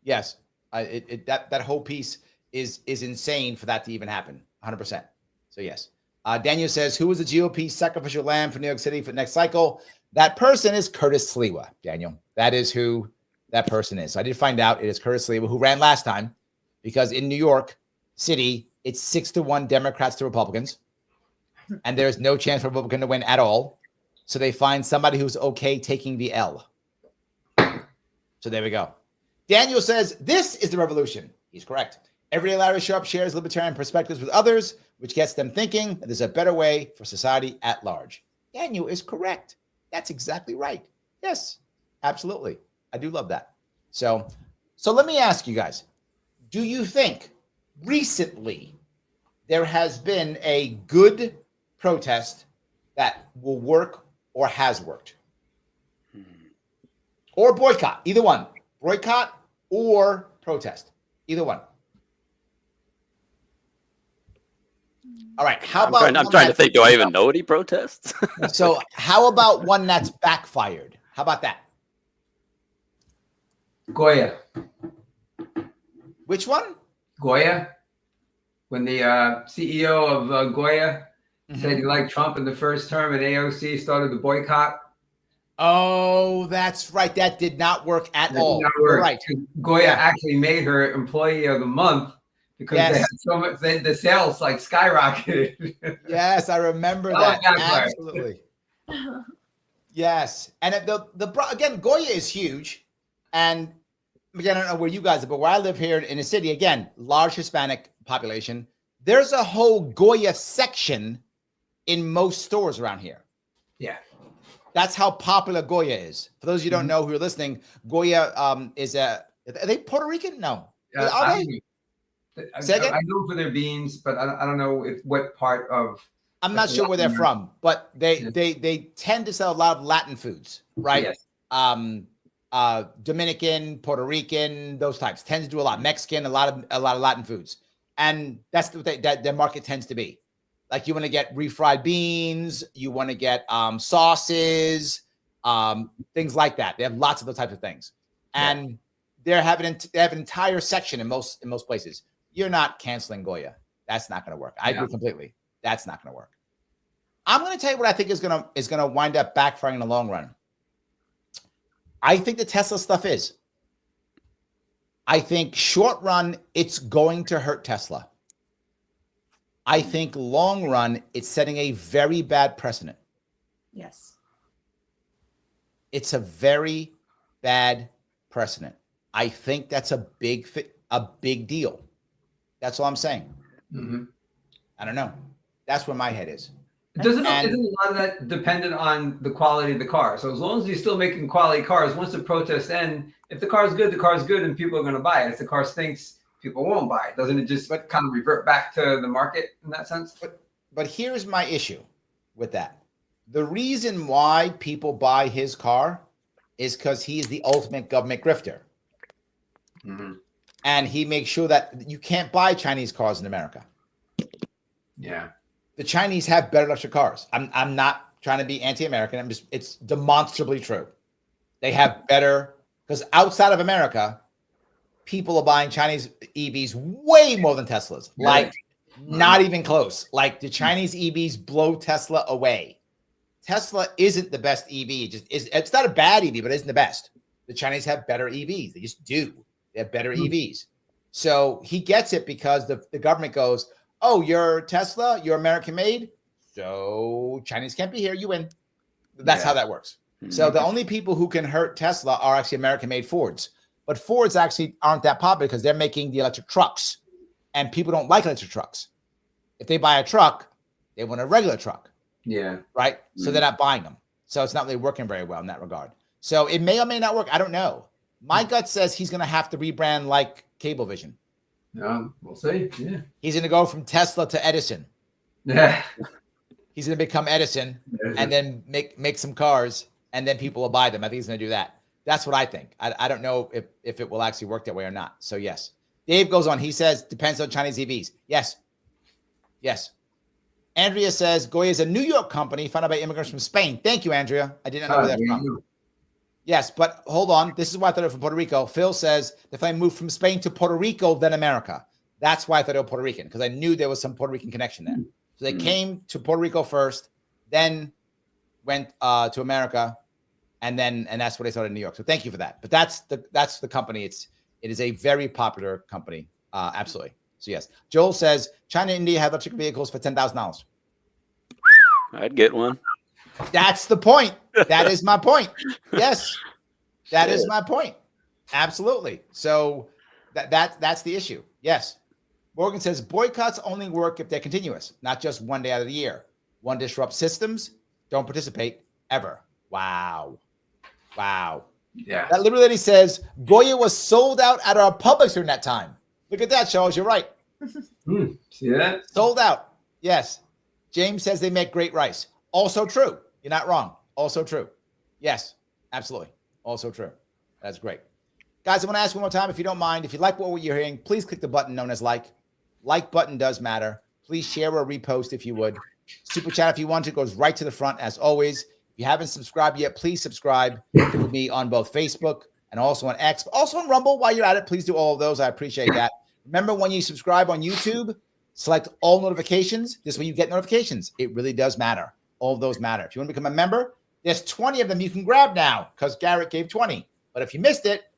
Yes. That whole piece is insane for that to even happen. 100%. So yes. Daniel says, who is the GOP sacrificial lamb for New York City for next cycle? That person is Curtis Sliwa, Daniel. That is who that person is. So I did find out it is Curtis Sliwa, who ran last time, because in New York City, it's 6-1 Democrats to Republicans. And there's no chance for Republican to win at all. So they find somebody who's okay taking the L. So there we go. Daniel says, this is the revolution. He's correct. Everyday Larry Sharpe shares libertarian perspectives with others, which gets them thinking that there's a better way for society at large. Daniel is correct. That's exactly right. Yes, absolutely. I do love that. So let me ask you guys, do you think recently there has been a good protest that will work or has worked? Or boycott, either one. Boycott or protest, either one. All right. How about I'm trying to think, do I even know any protests? So how about one that's backfired? How about that? Goya. Which one? Goya. When the CEO of Goya said he liked Trump in the first term and AOC started the boycott. Oh, that's right. That did not work at all. Did not work. Right. Goya actually made her employee of the month because they had so much, the sales like skyrocketed. Yes, I remember that. Absolutely. Yes. And again, Goya is huge. And again, I don't know where you guys are, but where I live here in the city, again, large Hispanic population, there's a whole Goya section in most stores around here. Yeah. That's how popular Goya is. For those of you who don't know who are listening, Goya are they Puerto Rican? No. Are they? I know for their beans, but I don't know what part of. I'm not sure where they're from, but they tend to sell a lot of Latin foods, right? Yes. Dominican, Puerto Rican, those types tends to do a lot. Mexican, a lot of Latin foods, and that's what their market tends to be. Like you want to get refried beans, you want to get sauces, things like that. They have lots of those types of things, and they have an entire section in most places. You're not canceling Goya. That's not going to work. I agree completely. That's not going to work. I'm going to tell you what I think is going to wind up backfiring in the long run. I think the Tesla stuff is. I think short run, it's going to hurt Tesla. I think long run, it's setting a very bad precedent. Yes. It's a very bad precedent. I think that's a big deal. That's all I'm saying. Mm-hmm. I don't know. That's where my head is. Isn't a lot of that dependent on the quality of the car? So as long as you're still making quality cars, once the protests end, if the car is good, and people are going to buy it. If the car stinks, people won't buy it. Doesn't it just kind of revert back to the market in that sense? But here's my issue with that. The reason why people buy his car is because he's the ultimate government grifter. Mm-hmm. And he makes sure that you can't buy Chinese cars in America. Yeah. The Chinese have better electric cars. I'm not trying to be anti-American. It's demonstrably true. They have better, because outside of America, people are buying Chinese EVs way more than Teslas. Like, not even close. Like, the Chinese EVs blow Tesla away. Tesla isn't the best EV. It's not a bad EV, but it isn't the best. The Chinese have better EVs. They just do. They have better EVs. So he gets it because the government goes, oh, you're Tesla, you're American made, so Chinese can't be here, you win. That's how that works. So the only people who can hurt Tesla are actually American made Fords. But Fords actually aren't that popular because they're making the electric trucks. And people don't like electric trucks. If they buy a truck, they want a regular truck. Yeah. Right? So they're not buying them. So it's not really working very well in that regard. So it may or may not work. I don't know. My gut says he's going to have to rebrand like Cablevision. We'll see. Yeah. He's going to go from Tesla to Edison. Yeah. He's going to become Edison and then make some cars, and then people will buy them. I think he's going to do that. That's what I think. I don't know if it will actually work that way or not. So yes. Dave goes on. He says, depends on Chinese EVs. Yes. Yes. Andrea says, Goya is a New York company founded by immigrants from Spain. Thank you, Andrea. I didn't know where that's from. Yes, but hold on. This is why I thought it was from Puerto Rico. Phil says the family moved from Spain to Puerto Rico, then America. That's why I thought it was Puerto Rican, because I knew there was some Puerto Rican connection there. So they came to Puerto Rico first, then went to America, and that's what they started in New York. So thank you for that. But that's the company. It is a very popular company. Absolutely. So yes. Joel says China and India have electric vehicles for $10,000. I'd get one. That's the point. That is my point. Yes, that is my point. Absolutely. So that's the issue. Yes. Morgan says boycotts only work if they're continuous, not just one day out of the year. One disrupts systems. Don't participate ever. Wow. Yeah. That literally says Goya was sold out at our Publix during that time. Look at that, Charles. You're right. See that? Sold out. Yes. James says they make great rice. Also true. You're not wrong. Also true. Yes, absolutely. Also true. That's great. Guys, I want to ask one more time, if you don't mind, if you like what you're hearing, please click the button known as like. Like button does matter. Please share or repost if you would. Super chat if you want to goes right to the front as always. If you haven't subscribed yet, please subscribe to me on both Facebook and also on X, also on Rumble. While you're at it, please do all of those. I appreciate that. Remember, when you subscribe on YouTube, select all notifications. This way you get notifications. It really does matter. All of those matter. If you want to become a member, there's 20 of them you can grab now because Garrett gave 20. But if you missed it,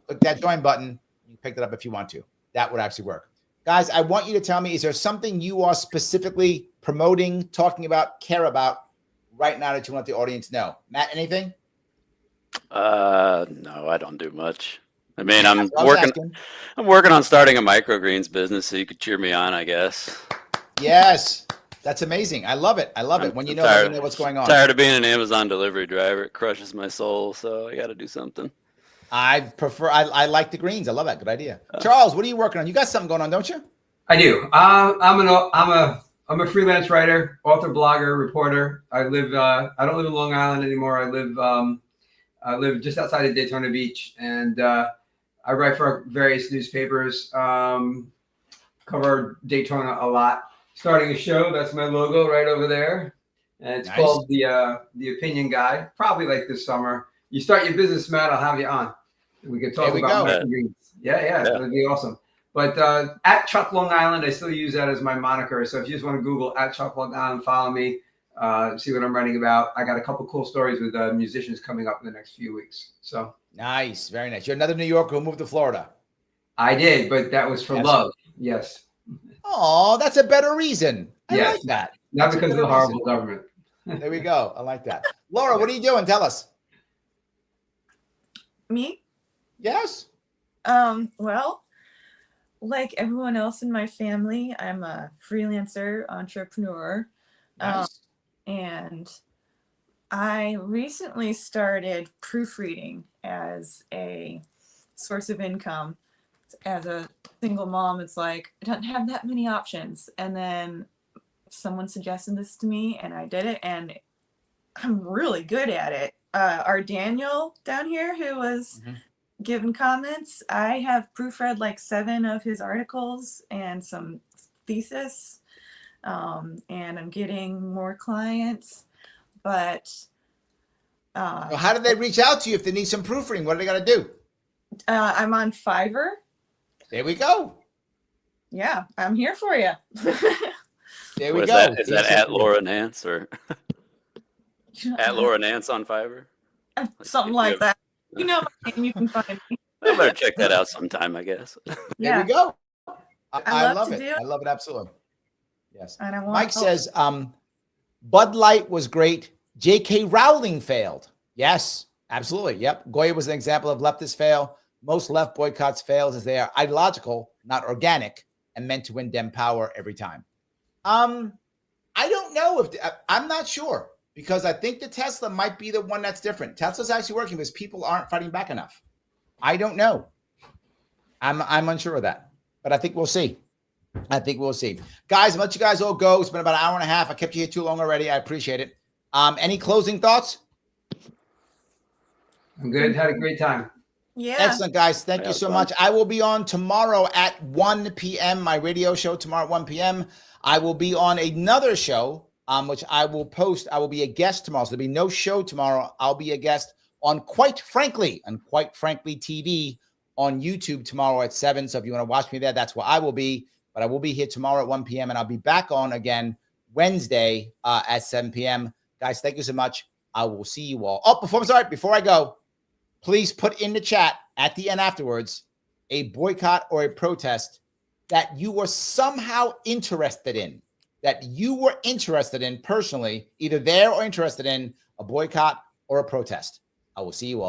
click that join button. You can pick it up if you want to. That would actually work. Guys, I want you to tell me, is there something you are specifically promoting, talking about, care about right now that you want the audience to know? Matt, anything? No, I don't do much. I mean, I'm working on starting a microgreens business, so you could cheer me on, I guess. Yes. That's amazing. I love it. I love it. When you know what's going on. Tired of being an Amazon delivery driver. It crushes my soul, so I got to do something. I like the greens. I love that. Good idea. Charles, what are you working on? You got something going on, don't you? I do. I'm a freelance writer, author, blogger, reporter. I don't live in Long Island anymore. I live just outside of Daytona Beach, and I write for various newspapers. Cover Daytona a lot. Starting a show. That's my logo right over there. and it's Nice. called the Opinion Guide. Probably like this summer. You start your business, Matt, I'll have you on. We can talk about microgreens. Yeah, that'd be awesome. But at Chuck Long Island, I still use that as my moniker. So if you just want to Google at Chuck Long Island, follow me, see what I'm writing about. I got a couple cool stories with musicians coming up in the next few weeks. So nice, very nice. You're another New Yorker who moved to Florida. I did, but that was for love. Yes. Oh, that's a better reason. I like that. Not because of the horrible government. There we go. I like that. Laura, what are you doing? Tell us. Me? Yes. Well, like everyone else in my family, I'm a freelancer, entrepreneur. Nice. And I recently started proofreading as a source of income. As a single mom, it's like, I don't have that many options. And then someone suggested this to me and I did it, and I'm really good at it. Our Daniel down here, who was giving comments, I have proofread like 7 of his articles and some thesis. And I'm getting more clients, but well, how do they reach out to you if they need some proofreading? What do they got to do? I'm on Fiverr. There we go. Yeah, I'm here for you. There we go. Is that at Laura Nance or at Laura Nance on Fiverr? Something like that. You know my name, you can find me. I better check that out sometime, I guess. There we go. I love to it. do it. I love it absolutely. Yes. And I want Mike says Bud Light was great. J.K. Rowling failed. Yes, absolutely. Yep. Goya was an example of leftist fail. Most left boycotts fails as they are ideological, not organic, and meant to win dem power every time. I don't know if I'm not sure, because I think the Tesla might be the one that's different. Tesla's actually working because people aren't fighting back enough. I don't know. I'm unsure of that, but I think we'll see. Guys, I'll let you guys all go. It's been about an hour and a half. I kept you here too long already. I appreciate it. Any closing thoughts? I'm good. Had a great time. Yeah. Excellent, guys. Thank you so much. I will be on tomorrow at 1 p.m., my radio show tomorrow at 1 p.m. I will be on another show, which I will post. I will be a guest tomorrow. So there'll be no show tomorrow. I'll be a guest on Quite Frankly TV on YouTube tomorrow at 7. So if you want to watch me there, that's where I will be. But I will be here tomorrow at 1 p.m. and I'll be back on again Wednesday at 7 p.m. Guys, thank you so much. I will see you all. Oh, before I go, please put in the chat at the end afterwards a boycott or a protest that you were somehow interested in, personally, either there or interested in a boycott or a protest. I will see you all.